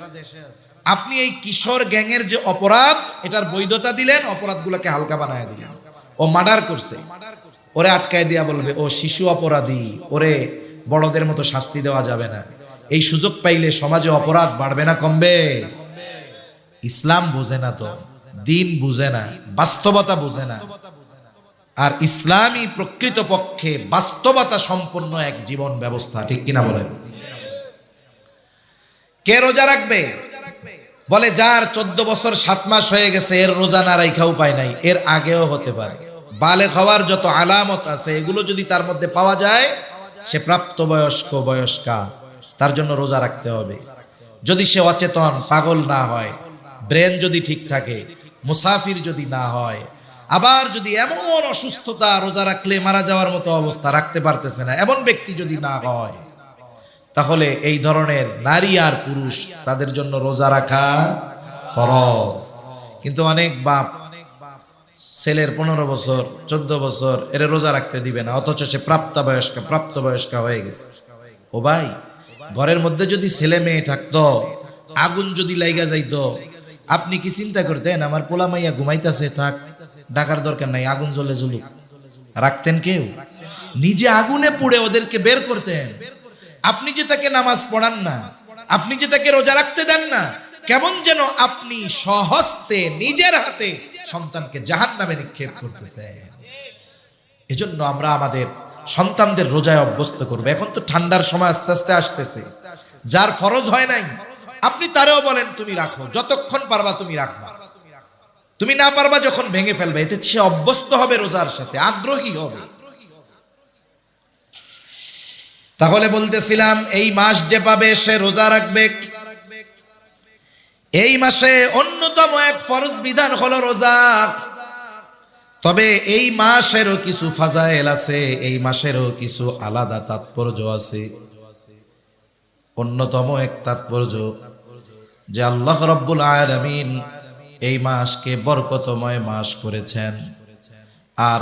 আপনি এই কিশোর গ্যাংয়ের যে অপরাধ, এটার বৈধতা দিলেন, অপরাধগুলোকে হালকা বানায় দিলেন। ও মার্ডার করছে, ওরে আটকায় দিয়া বলবে ও শিশু অপরাধী, ওরে বড়দের মতো শাস্তি দেওয়া যাবে না। এই সুযোগ পাইলে সমাজে অপরাধ বাড়বে না কমবে? ইসলাম বুঝে না, তো দিন বুঝে না, বাস্তবতা বুঝে না। আর ইসলামী প্রকৃতপক্ষে বাস্তবতা সম্পন্ন এক জীবন ব্যবস্থা, ঠিক কিনা বলেন? কে রোজা রাখবে? বলে যার 14 বছর 7 মাস হয়ে গেছে, এর রোজা না রাখা উপায় নাই। এর আগেও হতে পারে। বালেগ হওয়ার যত আলামত আছে এগুলো যদি তার মধ্যে পাওয়া যায়, সে প্রাপ্তবয়স্ক বয়স্কা, তার জন্য রোজা রাখতে হবে। যদি সে অচেতন পাগল না হয়, ব্রেন যদি ঠিক থাকে, মুসাফির যদি না হয়, আবার যদি এমন অসুস্থতা রোজা রাখলে মারা যাওয়ার মতো অবস্থা রাখতে পারতেছে না এমন ব্যক্তি যদি না হয়, তাহলে এই ধরনের নারী আর পুরুষ তাদের জন্য রোজা রাখা ফরজ। কিন্তু অনেক বাপ ছেলের 15 বছর 14 বছর এর রোজা রাখতে দিবে না, অথচ সে প্রাপ্তবয়স্কা হয়ে গেছে। ও ভাই, ঘরের মধ্যে যদি ছেলে মেয়ে থাকতো, আগুন যদি লাইগা যাইতো, আপনি কি চিন্তা করতেন আমার পোলা মাইয়া ঘুমাইতেছে, থাক, ডাকার দরকার নাই, আগুন জ্বলে জ্বলুক? রাখতেন কেউ? নিজে আগুনে পুড়ে ওদেরকে বের করতেন। আপনি যে তাকে নামাজ পড়ান না, আপনি যে তাকে রোজা রাখতে দেন না, কেমন যেন আপনি স্বহস্তে নিজের হাতে সন্তানকে জাহান্নামে নিক্ষেপ করতেছেন। এজন্য আমরা আমাদের সন্তানদের রোজায় অভ্যস্ত করবো। এখন তো ঠান্ডার সময় আস্তে আস্তে আসতেছে, যার ফরজ হয় নাই আপনি তারেও বলেন তুমি রাখো, যতক্ষণ পারবা তুমি রাখবা, তুমি না পারবা যখন ভেঙে ফেলবে, এতে সে অভ্যস্ত হবে রোজার সাথে, আগ্রহী হবে। তাহলে বলতেছিলাম এই মাস যে পাবে সে রোজা রাখবে। এই মাসে অন্যতম এক ফরজ বিধান হলো রোজা। তবে এই মাসেরও কিছু ফাজাইল আছে, এই মাসেরও কিছু আলাদা তাৎপর্য আছে। অন্যতম এক তাৎপর্য যে আল্লাহ রাব্বুল আলামিন এই মাসকে বরকতময় মাস করেছেন, আর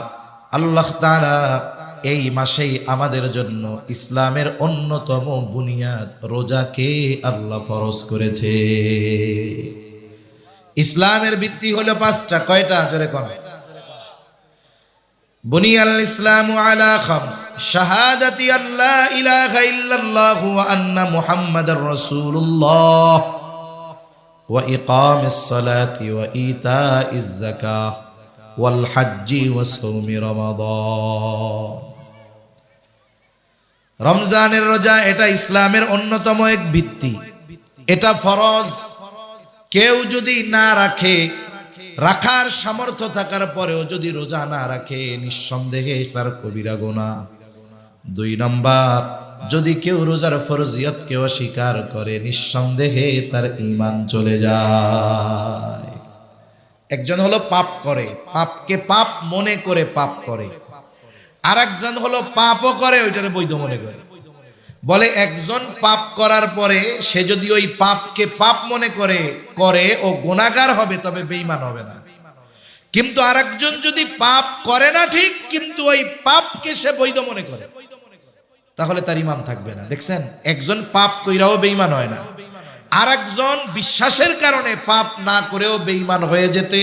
আল্লাহ তাআলা এই মাসেই আমাদের জন্য ইসলামের অন্যতম বুনিয়াদ রোজাকে আল্লাহ ফরজ করেছে। ইসলামের ভিত্তি হলো 5টা। কয়টা? জোরে কোন? বুনিয়াল ইসলামু আলা খামস, শাহাদাতি আল্লা ইলাহা ইল্লাল্লাহ ওয়া আন্না মুহাম্মাদার রাসূলুল্লাহ ওয়া ইকামিস সালাতি ওয়া ইতাইজ যাকাহ ওয়াল হজ্জি ওয়া সাওমি রমাদান। রমজানের রোজা এটা ইসলামের অন্যতম এক ভিত্তি, এটা ফরজ। কেউ যদি না রাখে, রাখার সামর্থ্য থাকার পরেও যদি রোজা না রাখে, নিঃসন্দেহে তার কবিরা গুনাহ। 2 নম্বর, যদি কেউ রোজার ফরজিয়তকে অস্বীকার করে, নিঃসন্দেহে তার ঈমান চলে যায়। একজন হলো পাপ করে, পাপকে পাপ মনে করে পাপ করে, আর একজন হলো পাপও করে ওইটারে বৈধ মনে করে। বলে একজন পাপ করার পরে সে যদি ওই পাপকে পাপ মনে করে ও গুনাহগার হবে, তবে বেঈমান হবে না। কিন্তু আরেকজন যদি পাপ করে না ঠিক, কিন্তু ওই পাপকে সে বৈধ মনে করে, তাহলে তার ঈমান থাকবে না। দেখছেন, একজন পাপ কইরাও বেঈমান হয় না, আরেকজন বিশ্বাসের কারণে পাপ না করেও বেঈমান হয়ে যেতে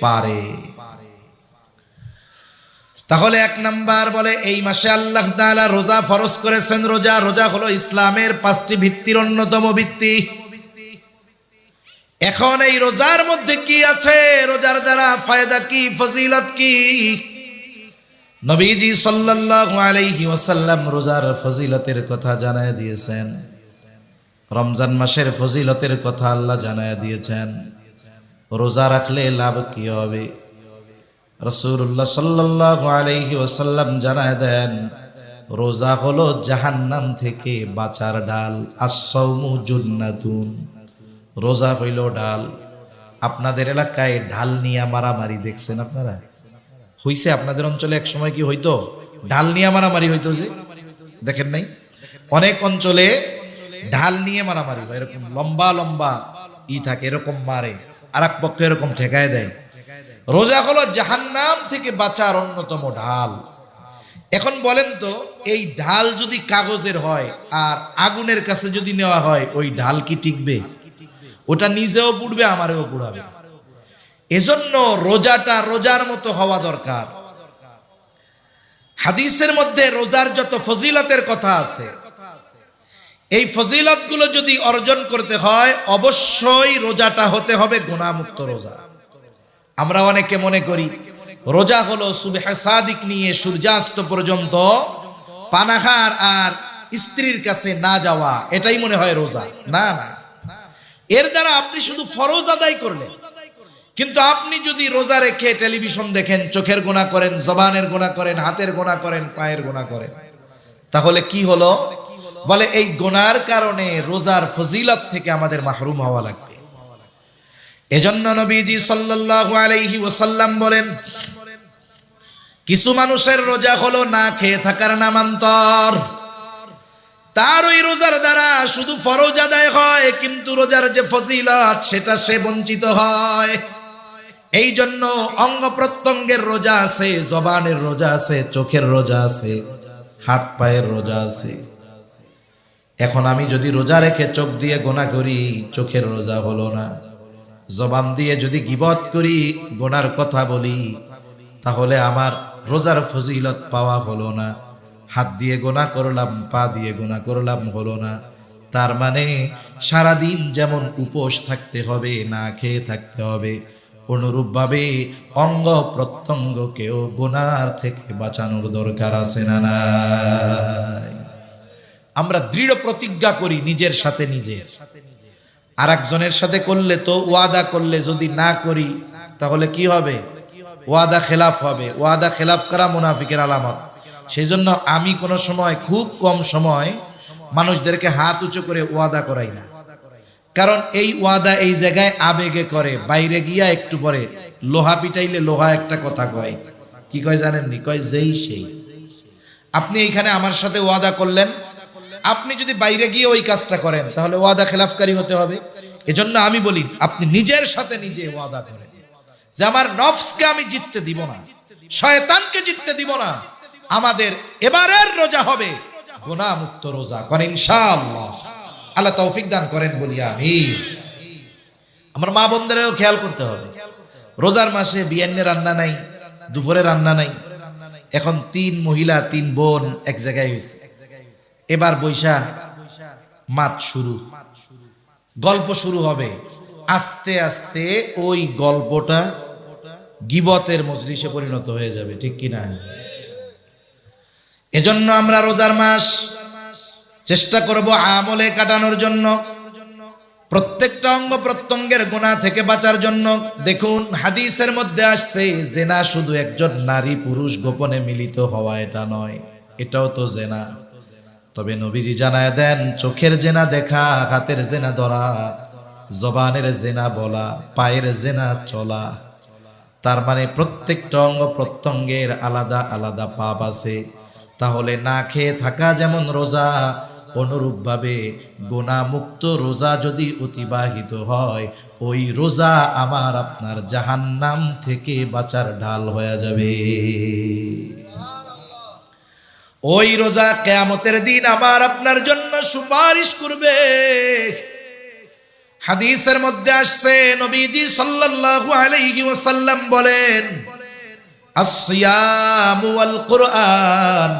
পারে। তাহলে 1 নাম্বার বলে এই মাসে আল্লাহ তাআলা রোজা ফরজ করেছেন। রোজা হলো ইসলামের 5টি ভিত্তির অন্যতম ভিত্তি। এখন এই রোজার মধ্যে কি আছে, রোজার দ্বারা ফায়দা কি, ফজিলত কি? নবীজি সাল্লাল্লাহু আলাইহি ওয়াসাল্লাম রোজার ফজিলতের কথা জানায় দিয়েছেন। রমজান মাসের ফজিলতের কথা আল্লাহ জানায় দিয়েছেন। রোজা রাখলে লাভ কি হবে? রাসূলুল্লাহ সাল্লাল্লাহু আলাইহি ওয়াসাল্লাম জানায় দেন, রোজা হলো জাহান্নাম থেকে বাঁচার ডাল। আস-সাওমু জুন্নাতুন, রোজা হইল ডাল। আপনাদের এলাকায় ঢাল নিয়ে মারামারি দেখছেন আপনারা? হইছে আপনাদের অঞ্চলে এক সময় কি হইতো? ঢাল নিয়ে মারামারি হইতো, যে দেখেন নাই? অনেক অঞ্চলে ঢাল নিয়ে মারামারি, এরকম লম্বা লম্বা থাকে, এরকম মারে, আর এক পক্ষ এরকম ঠেকায় দেয়। রোজা হলো জাহান্নাম থেকে বাঁচার অন্যতম ঢাল। এখন বলেন তো, এই ঢাল যদি কাগজের হয় আর আগুনের কাছে যদি নেওয়া হয়, ওই ঢাল কি টিকবে? ওটা নিজেও পুড়বে, আমারও পুড়াবে। এজন্য রোজাটা রোজার মতো হওয়া দরকার। হাদিসের মধ্যে রোজার যত ফজিলতের কথা আছে, এই ফজিলতগুলো যদি অর্জন করতে হয়, অবশ্যই রোজাটা হতে হবে গুনাহমুক্ত রোজা। আমরা অনেকে মনে করি রোজা হলো সুবহে সাদিক নিয়ে সূর্যাস্ত পর্যন্ত পানাহার আর স্ত্রীর কাছে না যাওয়া, এটাই মনে হয় রোজা। না না, এর দ্বারা আপনি শুধু ফরজ আদায় করলেন। কিন্তু আপনি যদি রোজা রেখে টেলিভিশন দেখেন, চোখের গুনাহ করেন, জবানের গুনাহ করেন, হাতের গুনাহ করেন, পায়ের গুনাহ করেন, তাহলে কি হলো? বলে এই গুনার কারণে রোজার ফজিলত থেকে আমাদের মাহরুম হওয়া লাগবে। এজন্য নবীজি সাল্লাল্লাহু আলাইহি ওয়াসাল্লাম বলেন, কিছু মানুষের রোজা হলো না খেয়ে থাকার নামান্তর। তার ওই রোজার দ্বারা শুধু ফরজ আদায় হয়, কিন্তু রোজার যে ফজিলত সেটা সে বঞ্চিত হয়। এই জন্য অঙ্গ প্রত্যঙ্গের রোজা আছে, জবানের রোজা আছে, চোখের রোজা আছে, হাত পায়ের রোজা আছে। এখন আমি যদি রোজা রেখে চোখ দিয়ে গোনা করি, চোখের রোজা হলো না। জবান দিয়ে যদি গীবত করি, গোনার কথা বলি, তাহলে আমার রোজার ফজিলত পাওয়া হলো না। হাত দিয়ে গোনা করলাম, পা দিয়ে গোনা করলাম, হলো না। তার মানে সারাদিন যেমন উপোস থাকতে হবে, না খেয়ে থাকতে হবে, অনুরূপভাবে অঙ্গ প্রত্যঙ্গকেও গুনার থেকে বাঁচানোর দরকার আছে না নাই? আমরা দৃঢ় প্রতিজ্ঞা করি নিজের সাথে নিজে, আর একজনের সাথে করলে তো ওয়াদা করলে যদি না করি তাহলে কি হবে? ওয়াদা খেলাফ হবে। ওয়াদা খেলাফ করা মুনাফিকের আলামত। সেই জন্য আমি কোনো সময়, খুব কম সময় মানুষদেরকে হাত উঁচু করে ওয়াদা করাই না। কারণ এই ওয়াদা এই জায়গায় আবেগে করে, বাইরে গিয়া একটু পরে লোহা পিটাইলে লোহা একটা কথা কয়। কি কয় জানেননি? কয় যেই সেই। আপনি এইখানে আমার সাথে ওয়াদা করলেন, আপনি যদি বাইরে গিয়ে ওই কাজটা করেন তাহলে ওয়াদা খেলাফকারী হতে হবে। এজন্য আমি বলি, আপনি নিজের সাথে নিজে ওয়াদা করেন যে আমার নফসকে আমি জিততে দিব না, শয়তানকে জিততে দিব না। আমাদের এবারের রোজা হবে গুনাহ মুক্ত রোজা। করেন ইনশাআল্লাহ। আল্লাহ তৌফিক দান করেন বলি আমিন। আমার মা বোনদেরও খেয়াল করতে হবে, রোজার মাসে বিয়ান্নে রান্না নাই, দুপুরে রান্না নাই। এখন 3 মহিলা 3 বোন এক জায়গায় হয়েছে। এবার বৈশা মাত শুরু, গল্প শুরু হবে। আস্তে আস্তে ওই গল্পটা গীবতের মজলিসে পরিণত হয়ে যাবে, ঠিক কিনা? এজন্য আমরা রোজার মাস চেষ্টা করব আমলে কাটানোর জন্য, প্রত্যেকটা অঙ্গ প্রত্যঙ্গের গুনাহ থেকে বাঁচার জন্য। দেখুন হাদিসের মধ্যে আসছে, জেনা শুধু একজন নারী পুরুষ গোপনে মিলিত হওয়া এটা নয়, এটাও তো জেনা। তবে নবীজি জানায় দেন, চোখের জেনা দেখা, হাতের জেনা ধরা, জবানের জেনা বলা, পায়ের জেনা চলা। তার মানে প্রত্যেকটা অঙ্গ প্রত্যঙ্গের আলাদা আলাদা পাপ আছে। তাহলে না খেয়ে থাকা যেমন রোজা, অনুরূপভাবে গুনাহ মুক্ত রোজা যদি অতিবাহিত হয়, ওই রোজা আমার আপনার জাহান্নাম থেকে বাঁচার ঢাল হয়ে যাবে। ওই রোজা কিয়ামতের দিন আমার আপনার জন্য সুপারিশ করবে। হাদিসের মধ্যে আসছে, নবীজি সাল্লাল্লাহু আলাইহি ওয়াসাল্লাম বলেন, as-siyamu wal Qur'an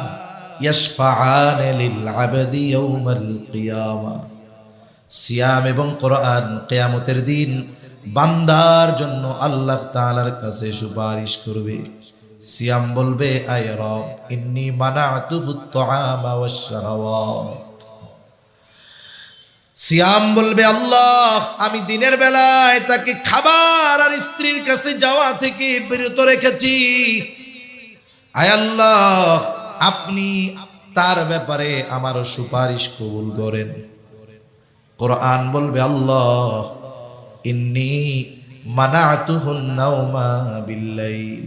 ইয়াশফাআন লিল আবদি ইয়াউমাল কিয়ামা। সিয়াম এবং কোরআন কিয়ামতের দিন বান্দার জন্য আল্লাহ তাআলার কাছে সুপারিশ করবে। সিয়াম বলবে, আয় রব ইন্নী মানাতুহুত তুআমা ওয়াশ শাহাওয়াত। সিয়াম বলবে, আল্লাহ আমি দিনের বেলায় তাকে খাবার আর স্ত্রীর কাছে যাওয়া থেকে বিরত রেখেছি। আয় আল্লাহ আপনি তার ব্যাপারে আমার সুপারিশ কবুল করেন। কোরআন বলবে, আল্লাহ ইন্নী মানাতুহুন নাওমা বিল্লাইল,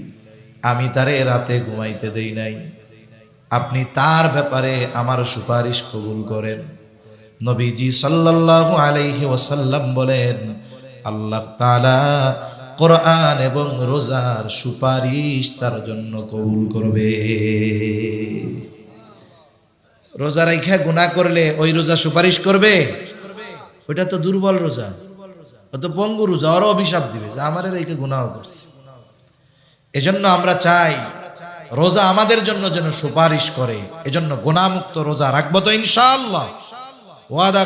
আমি তারে রাতে ঘুমাইতে দেই নাই, আপনি তার ব্যাপারে আমার সুপারিশ কবুল করেন। নবীজি সাল্লাল্লাহু আলাইহি ওয়াসাল্লাম বলেন, আল্লাহ তাআলা কোরআন এবং রোজার সুপারিশ তার জন্য কবুল করবে। রোজা রাইখা গুনাহ করলে ওই রোজা সুপারিশ করবে? ওইটা তো দুর্বল রোজা, ও তো পঙ্গু রোজা, ওরও অভিশাপ দিবে যে আমার রেখে গুনাহ করছে। এজন্য আমরা চাই রোজা আমাদের জন্য যেন সুপারিশ করে। এজন্য গুনাহমুক্ত রোজা রাখবো তো ইনশাআল্লাহ। ওয়াদা,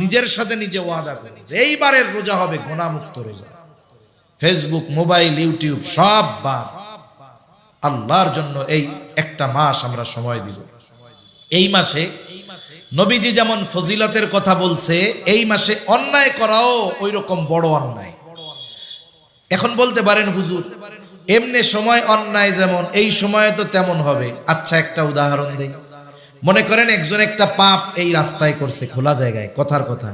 নিজের সাথে নিজে ওয়াদা করি যে এইবারের রোজা হবে গুনাহমুক্ত রোজা। ফেসবুক, মোবাইল, ইউটিউব সব বাদ, আল্লাহর জন্য এই একটা মাস আমরা সময় দিব। এই মাসে নবীজি যেমন ফজিলতের কথা বলছে, এই মাসে অন্যায় করাও ওই রকম বড় অন্যায়। এখন বলতে পারেন, হুজুর এমনি সময় অন্যায় যেমন, এই সময়ে তো তেমন হবে। আচ্ছা একটা উদাহরণ দেই। মনে করেন একজন একটা পাপ এই রাস্তায় করছে, খোলা জায়গায়, কথার কথা,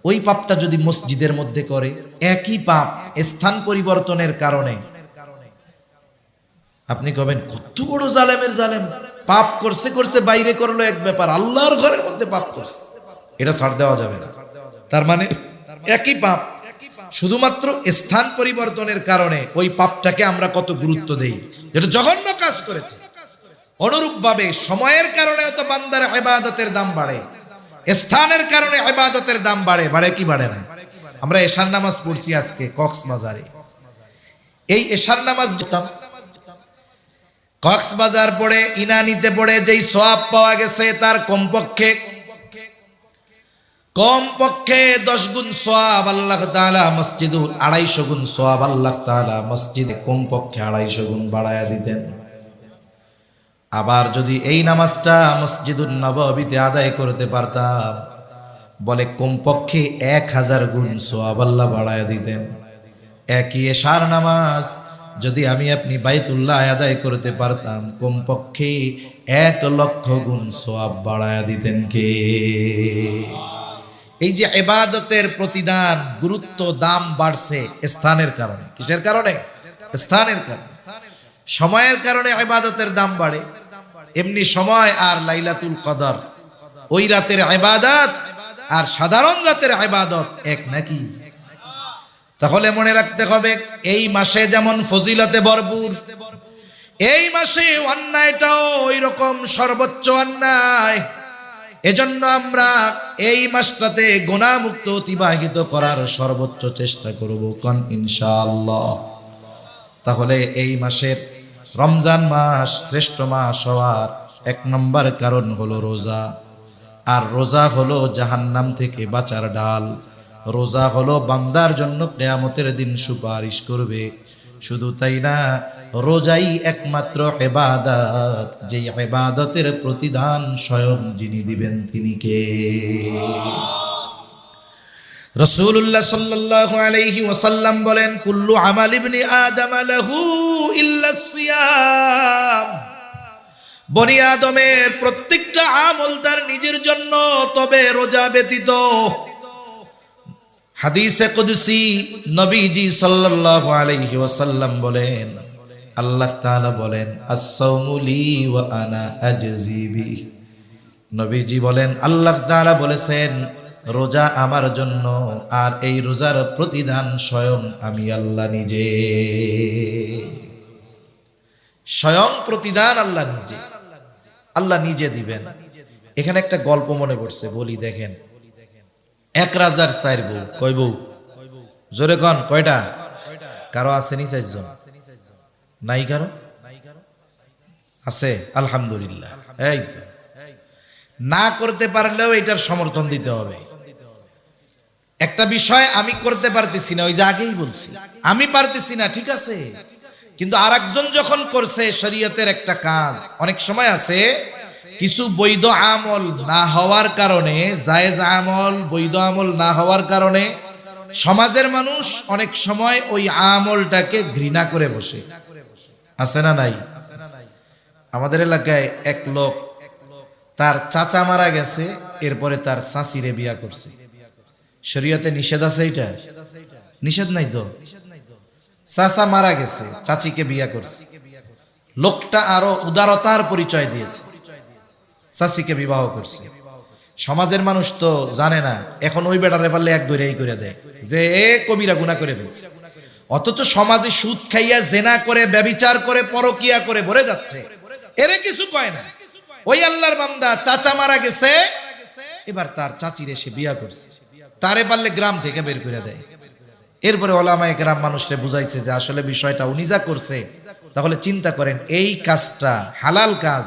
ওই পাপটা যদি মসজিদের মধ্যে করে, একই পাপ স্থান পরিবর্তনের কারণে আপনি কবেন কত বড় জালেমের জালেম, পাপ করছে করছে বাইরে করলো এক ব্যাপার, আল্লাহর ঘরের মধ্যে পাপ করছে, এটা ছাড় দেওয়া যাবে না। তার মানে একই পাপ, শুধুমাত্র স্থান পরিবর্তনের কারণে ওই পাপটাকে আমরা কত গুরুত্ব দেই, যেটা জঘন্য কাজ করেছে। অনুরূপভাবে সময়ের কারণে তো বান্দার ইবাদতের দাম বাড়ে, স্থানের কারণে ইবাদতের দাম বাড়ে, বাড়ে কি বাড়ে না? আমরা এশার নামাজ পড়ছি আজকে কক্সবাজারে, এই এশার নামাজ কক্সবাজার পড়ে ইনানিতে পড়ে যেই সওয়াব পাওয়া গেছে তার কমপক্ষে 10 গুণ সওয়াব আল্লাহ তাআলা মসজিদে, 250 গুণ সওয়াব আল্লাহ তাআলা মসজিদে কমপক্ষে 250 গুণ বাড়ায়া দিতেন। আবার যদি এই নামাজটা মসজিদুন নববীতে আদায় করতে পারতাম, বলে কমপক্ষে 1000 গুণ সওয়াব আল্লাহ বাড়ায়া দিতেন। একই এশার নামাজ যদি আমি আপনি বাইতুল্লাহ আদায় করতে পারতাম, কমপক্ষে 1,00,000 গুণ সওয়াব বাড়ায়া দিতেন কে? এই যে ইবাদতের প্রতিদান, গুরুত্ব, দাম বাড়ছে স্থানের কারণে। কিসের কারণে? স্থানের কারণে। সময়ের কারণে ইবাদতের দাম বাড়ে। এমনি সময় আর লাইলাতুল কদর, ওই রাতের ইবাদত আর সাধারণ রাতের ইবাদত এক নাকি? তাহলে মনে রাখতে হবে, এই মাসে যেমন ফজিলতে ভরপুর, এই মাসে অন্যায়টাও ওই রকম সর্বোচ্চ অন্যায়। এজন্য আমরা এই মাসটাতে গুনাহমুক্ত অতিবাহিত করার সর্বোচ্চ চেষ্টা করব, কোন ইনশাআল্লাহ। তাহলে এই মাসের রমজান মাস শ্রেষ্ঠ মাস হওয়ার 1 নম্বর কারণ হলো রোজা। আর রোজা হলো জাহান্নাম থেকে বাঁচার ডাল। রোজা হলো বান্দার জন্য কিয়ামতের দিন সুপারিশ করবে। শুধু তাই না, রোজাই একমাত্র ইবাদত, যে ইবাদতের প্রতিদান স্বয়ং যিনি দিবেন তিনি কে? রাসূলুল্লাহ সাল্লাল্লাহু আলাইহি ওয়াসাল্লাম বলেন, কুল্লু আমাল ইবনি আদম লাহু ইল্লা সিয়াম। বনি আদমের প্রত্যেকটা আমল তার নিজের জন্য, তবে রোজা ব্যতীত। হাদিসে কুদসি নবীজি সাল্লাল্লাহু আলাইহি ওয়াসাল্লাম বলেন, আল্লাহ তাআলা বলেন, আস-সাওমু লি ওয়া আনা আজজি বি। নবীজি বলেন, আল্লাহ তাআলা বলেছেন, রোজা আমার জন্য, আর এই রোজার প্রতিদান স্বয়ং আমি আল্লাহ নিজে। স্বয়ং প্রতিদান আল্লাহ নিজে, আল্লাহ নিজে দিবেন। এখানে একটা গল্প মনে পড়ছে, বলি দেখেন। এক রাজার 4 বউ। কয় বউ? জোরে কন, কয়টা? কারো আসেনি 4 জন? নাই কারো? আছে? আলহামদুলিল্লাহ। এই না করতে পারলেও এটার সমর্থন দিতে হবে। একটা বিষয় আমি করতে পারতেছি না, ওই যে আগেই বলছি, আমি পারতেছি না, ঠিক আছে, কিন্তু আরেকজন যখন করছে শরীয়তের একটা কাজ, অনেক সময় আছে কিছু বৈধ আমল না হওয়ার কারণে, জায়েজ আমল, বৈধ আমল না হওয়ার কারণে সমাজের মানুষ অনেক সময় ওই আমলটাকে ঘৃণা করে বসে। আছে না নাই? আমাদের এলাকায় এক লোক, তার চাচা মারা গেছে, এরপরে তার চাচিরে বিয়া করছে। শরীয়তে নিষেধ আছে এটা? নিষেধ নাই তো। চাচা মারা গেছে, চাচিকে বিয়া করছে। লোকটা আরো উদারতার পরিচয় দিয়েছে, চাচিকে বিবাহ করছে। সমাজের মানুষ তো জানে না, এখন ওই বেটারে পারলে এক ধরে করে দেয় যে এ কবিরা গুনাহ করে ফেলছে। অথচ সমাজে সুদ খাইয়া, জেনা করে, ব্যভিচার করে, পরকিয়া করে ভরে যাচ্ছে, এরে কিছু কয় না। ওই আল্লাহর বান্দা চাচা মারা গেছে, এবার তার চাচিরে সে বিয়া করছে, তারে পারলে গ্রাম থেকে বের করে দেয়। এরপরে ওলামায়ে কেরাম মানুষরে বুঝাইছে যে আসলে বিষয়টা উনি যা করছে, তাহলে চিন্তা করেন, এই কাজটা হালাল কাজ,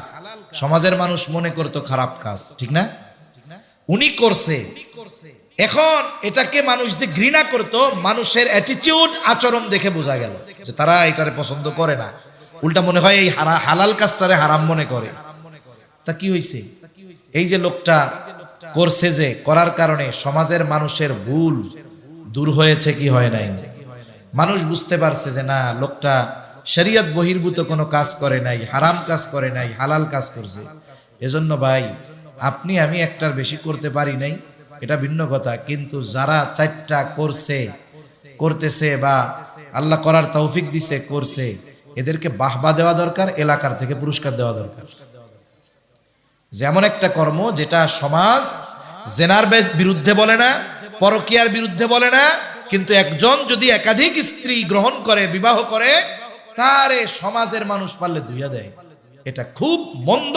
সমাজের মানুষ মনে করতো খারাপ কাজ, ঠিক না? উনি করছে, এখন এটাকে মানুষ যে ঘৃণা করতো, মানুষের অ্যাটিটিউড, আচরণ দেখে বোঝা গেল যে তারা এটারে পছন্দ করে না, উল্টা মনে হয় এই হালাল কাজটারে হারাম মনে করে। তা কি হয়েছে? এই যে লোকটা করছে, যে করার কারণে সমাজের মানুষের ভুল দূর হয়েছে কি হয় নাই? মানুষ বুঝতে পারছে যে না, লোকটা শরীয়ত বহির্ভূত কোনো কাজ করে নাই, হারাম কাজ করে নাই, হালাল কাজ করছে। এজন্য ভাই, আপনি আমি একটার বেশি করতে পারি নাই, এটা ভিন্ন কথা, কিন্তু যারা চারটা করতেছে বা আল্লাহ করার তৌফিক দিছে করছে, এদেরকে বাহবা দেওয়া দরকার, এলাকার থেকে পুরস্কার দেওয়া দরকার। যেমন একটা কর্ম যেটা সমাজ জেনার বিরুদ্ধে বলে না, পরকীয়ার বিরুদ্ধে বলে না, কিন্তু একজন যদি একাধিক স্ত্রী গ্রহণ করে, বিবাহ করে, তারে সমাজের মানুষ পারলে ধুইয়া দেয়, এটা খুব মন্দ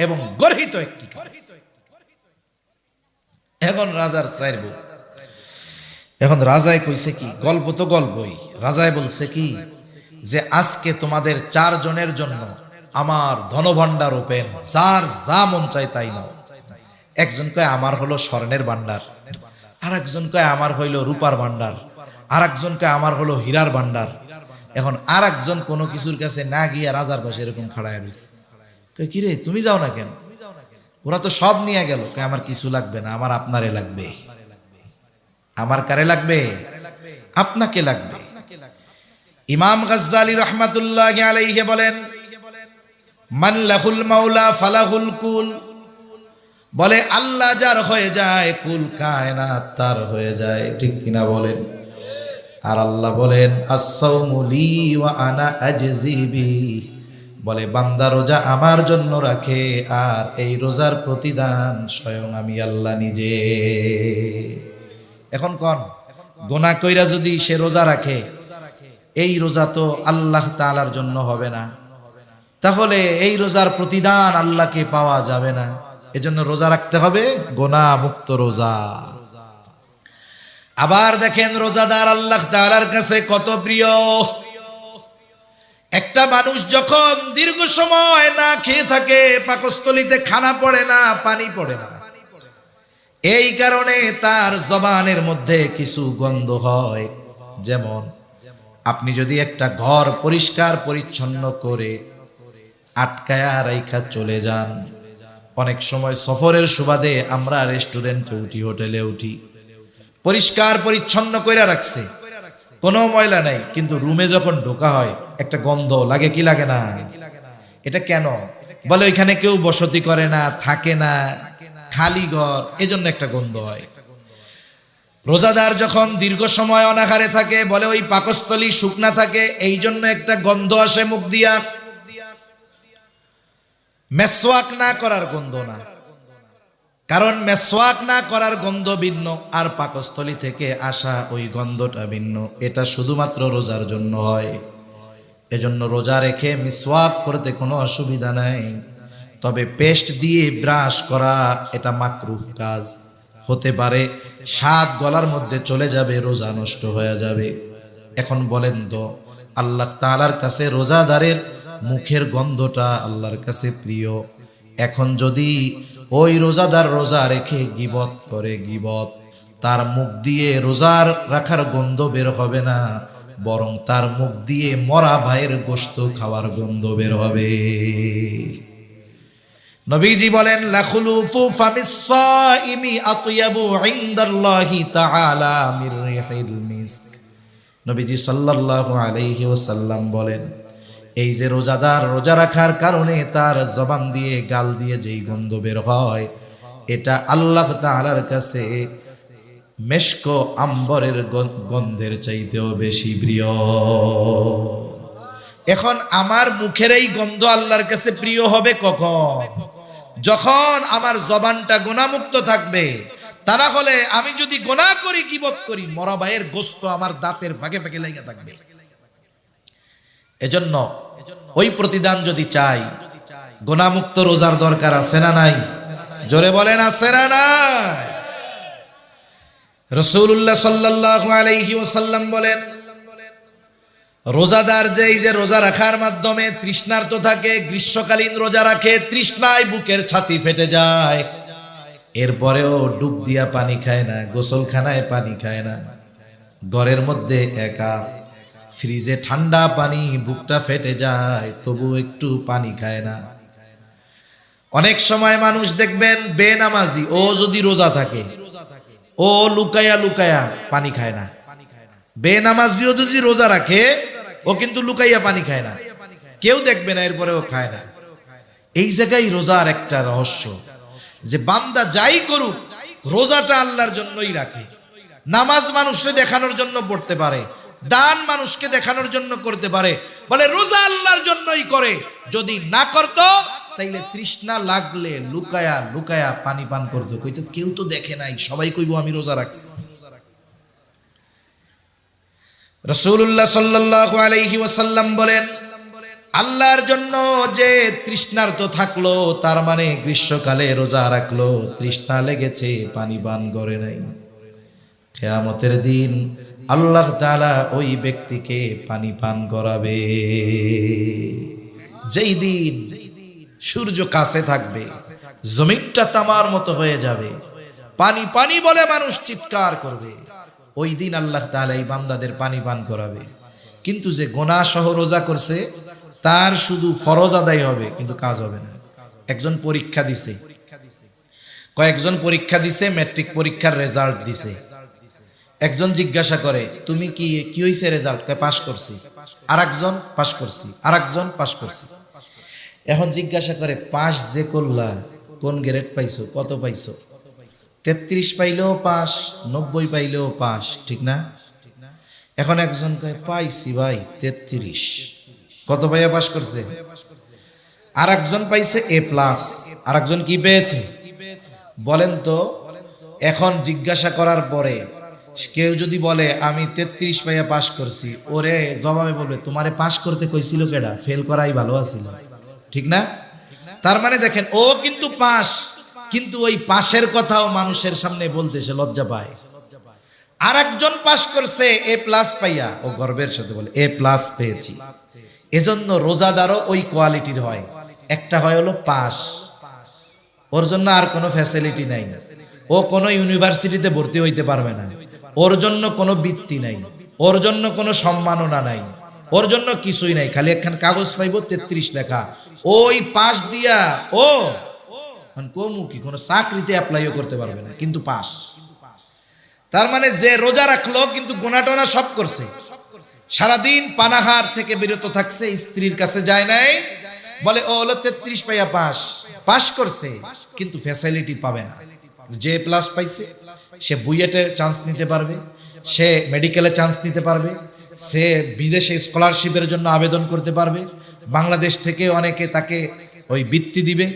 এবং গর্হিত একটি কাজ। এখন রাজার চাইব, এখন রাজায় কইছে কি, গল্প তো গল্পই, রাজায় বলছে কি যে আজকে তোমাদের 4 জনের জন্য আমার ধনভাণ্ডার ওপেন, যার যা মন চায় তাই নাও। একজন কয় আমার হলো স্বর্ণের ভাণ্ডার, আর একজন কয় আমার হইলো রূপার ভাণ্ডার, আর একজন কয় আমার হলো হীরার ভাণ্ডার। এখন আর একজন কোনো কিছুর কাছে না গিয়া রাজার পাশে এরকম খাড়ায় রয়েছে, কয় কি রে তুমি যাও না কেন? ওরা তো সব নিয়ে গেল। কয় আমার কিছু লাগবে না, আমার আপনারে লাগবে। আমার কারে লাগবে? আপনাকে লাগবে। ইমাম গাজ্জালী রাহমাতুল্লাহি আলাইহি বলেন, মান লাহুল মাওলা ফালাহুল কুল, বলে আল্লাহ যার হয়ে যায়, কুল কায়নাত তার হয়ে যায়, ঠিক কিনা বলেন? আর আল্লাহ বলেন আস-সাওমু লি ওয়া আনা আজজি বি, বলে বান্দা রোজা আমার জন্য রাখে, আর এই রোজার প্রতিদান স্বয়ং আমি আল্লাহ নিজে। এখন কোন গুনাহ কইরা যদি সে রোজা রাখে, এই রোজা তো আল্লাহ তাআলার জন্য হবে না, তাহলে এই রোজার প্রতিদান আল্লাহকে পাওয়া যাবে না। এজন্য রোজা রাখতে হবে, গুনাহ মুক্ত রোজা। আবার দেখেন রোজাদার আল্লাহ তাআলার কাছে কত প্রিয়। একটা মানুষ যখন দীর্ঘ সময় না খেয়ে থাকে, পাকস্থলীতে খানা পড়ে না, পানি পড়ে না, এই কারণে তার জবানের মধ্যে কিছু গন্ধ হয়। যেমন আপনি যদি একটা ঘর পরিষ্কার পরিচ্ছন্ন করে আটকায়া রাইখা চলে যান, অনেক সময় সফরের সুবাদে আমরা রেস্টুরেন্টে উঠি, হোটেলে উঠি, পরিষ্কার পরিচ্ছন্ন কইরা রাখছে, কোনো ময়লা নাই, কিন্তু রুমে যখন ঢোকা হয় একটা গন্ধ লাগে, কি লাগে না? এটা কেন? বলে ওইখানে কেউ বসতি করে না, থাকে না, খালি ঘর, এজন্য একটা গন্ধ হয়। রোজাদার যখন দীর্ঘ সময় অনাহারে থাকে, বলে ওই পাকস্থলী শুকনা থাকে, এই জন্য একটা গন্ধ আসে মুখ দিয়া। মেসওয়াক না করার গন্ধ না, কারণ মেসওয়াক না করার গন্ধ ভিন্ন, আর পাকস্থলী থেকে আসা ওই গন্ধটা ভিন্ন। এটা শুধুমাত্র রোজার জন্য হয়। এজন্য রোজা রেখে মিসওয়াক করতে কোনো অসুবিধা নাই, তবে পেস্ট দিয়ে ব্রাশ করা এটা মাকরুহ কাজ হতে পারে, স্বাদ গলার মধ্যে চলে যাবে, রোজা নষ্ট হয়ে যাবে। এখন বলেন তো, আল্লাহ তাআলার কাছে রোজাদারের মুখের গন্ধটা আল্লাহর কাছে প্রিয়। এখন যদি ওই রোজাদার রোজা রেখে গীবত করে, গীবত, তার মুখ দিয়ে রোজার রাখার গন্ধ বের হবে না, বরং তার মুখ দিয়ে মরা ভাইয়ের গোশত খাওয়ার গন্ধ বের হবে। নবীজি বলেন লাখুলুফু ফামিস সাইমি আতয়াবু ইনদাল্লাহি তাআলা মির রিহিল মিস্ক। নবীজি সাল্লাল্লাহু আলাইহি ওয়াসাল্লাম বলেন, এই যে রোজাদার রোজা রাখার কারণে তার জবান দিয়ে, গাল দিয়ে যেই গন্ধ বের হয়, এটা আল্লাহ তাআলার কাছে মেশক আম্বরের গন্ধের চাইতেও বেশি প্রিয়। এখন আমার মুখের এই গন্ধ আল্লাহর কাছে প্রিয় হবে কখন? যখন আমার জবানটা গুনাহমুক্ত থাকবে। তা না হলে আমি যদি গুনাহ করি, গীবত করি, মরা ভাইয়ের গোশত আমার দাঁতের ফাঁকে ফাঁকে লেগে থাকবে। এজন্য ওই প্রতিদান যদি চাই, গুনাহমুক্ত রোজার দরকার আছে না নাই? জোরে বলেন আছে না নাই? রাসূলুল্লাহ সাল্লাল্লাহু আলাইহি ওয়াসাল্লাম বলেন, রোজাদার যেই যে রোজা রাখার মাধ্যমে তৃষ্ণার্ত থাকে, গ্রীষ্মকালীন রোজা রাখে, তৃষ্ণায় বুকের ছাতি ফেটে যায়, এরপরেও ডুব দিয়া পানি খায় না, গোসলখানায় পানি খায় না, ঘরের মধ্যে একা, ফ্রিজে ঠান্ডা পানি, বুকটা ফেটে যায়, তবু একটু পানি খায় না। অনেক সময় মানুষ দেখবেন বেনামাজি, ও যদি রোজা থাকে, ও লুকায়া লুকায়া পানি খায় না। বেনামাজিও যদি রোজা রাখে, ও কিন্তু লুকাইয়া পানি খায় না, কেউ দেখবে না, এরপরে ও খায় না। এই জায়গায় রোজার একটা রহস্য, যে বান্দা যাই করুক রোজাটা আল্লাহর জন্যই রাখে। নামাজ মানুষকে দেখানোর জন্য পড়তে পারে, দান মানুষকে দেখানোর জন্য করতে পারে, বলে রোজা আল্লাহর জন্যই করে। যদি না করতো তাইলে তৃষ্ণা লাগলে লুকায়া লুকায়া পানি পান করতো, কইতো কেউ তো দেখে নাই, সবাই কইবো আমি রোজা রাখছি। রাসূলুল্লাহ সাল্লাল্লাহু আলাইহি ওয়াসাল্লাম বলেন, আল্লাহর জন্য যে তৃষ্ণার্ত থাকলো, তার মানে গ্রীষ্মকালে রোজা রাখলো, তৃষ্ণা লেগেছে, পানি পান করে নাই, কিয়ামতের দিন আল্লাহ তাআলা ওই ব্যক্তিকে পানি পান করাবে। যেই দিন সূর্য কাছে থাকবে, জমিনটা তামার মতো হয়ে যাবে, পানি পানি বলে মানুষ চিৎকার করবে, ওই দিন আল্লাহ তাআলা এই বান্দাদের পানি পান করাবে। কিন্তু যে গুনাহ সহ রোজা করছে তার শুধু ফরজ আদায় হবে, কিন্তু কাজ হবে না। একজন পরীক্ষা দিছে, কয়েকজন পরীক্ষা দিছে, ম্যাট্রিক পরীক্ষার রেজাল্ট দিছে। একজন জিজ্ঞাসা করে তুমি কি হইছে রেজাল্ট? কয় পাস করছি। আরেকজন পাস করছি, আরেকজন পাস করছি। এখন জিজ্ঞাসা করে পাস যে করলা কোন গ্রেড পাইছো, কত পাইছো? 33 পাইলেও পাস, 90 পাইলেও পাস, ঠিক না? এখন একজন কয় পাইছি ভাই 33, কত পাইয়া পাস করছে? আরেকজন পাইছে A+, আরেকজন কি পেয়েছে বলেন তো? এখন জিজ্ঞাসা করার পরে কেউ যদি বলে আমি 33 পাইয়া পাস করছি, ওরে জবাবে বলবে তোমারে পাস করতে কইছিল কেডা? ফেল করাই ভালো আছিল, ঠিক না? তার মানে দেখেন, ও কিন্তু পাস, কিন্তু ওই পাশের কথাও মানুষের সামনে বলতে সে লজ্জা পায়। আরেকজন পাস করছে A+ পাইয়া, ও গর্বের সাথে বলে A+ পেয়েছি। এজন্য রোজাদারও ওই কোয়ালিটির হয়। একটা হয় হলো পাস, ওর জন্য আর কোনো ফ্যাসিলিটি নাই, ও কোনো ইউনিভার্সিটিতে ভর্তি হইতে পারবে না, ওর জন্য কোনো বৃত্তি নাই, ওর জন্য কোনো সম্মাননা নাই, ওর জন্য কিছুই নাই, খালি একখান কাগজ পাইব 33 লেখা। ওই পাস দিয়া ও কোমুখী কোনো চাকরিতে অ্যাপ্লাইও করতে পারবে না, কিন্তু পাস। তার মানে যে রোজা রাখলো কিন্তু গুনাহ টোনা সব করছে, সারাদিন পানাহার থেকে বিরত থাকছে, স্ত্রীর কাছে যায় নাই, বলে ও হলো 33 পাইয়া পাস করছে, কিন্তু ফ্যাসিলিটি পাবে না। যে A+ পাইছে সে বুয়েটে চান্স নিতে পারবে, সে মেডিকেলে চান্স নিতে পারবে, সে বিদেশে স্কলারশিপের জন্য আবেদন করতে পারবে, বাংলাদেশ থেকে অনেকে তাকে ওই বৃত্তি দিবে,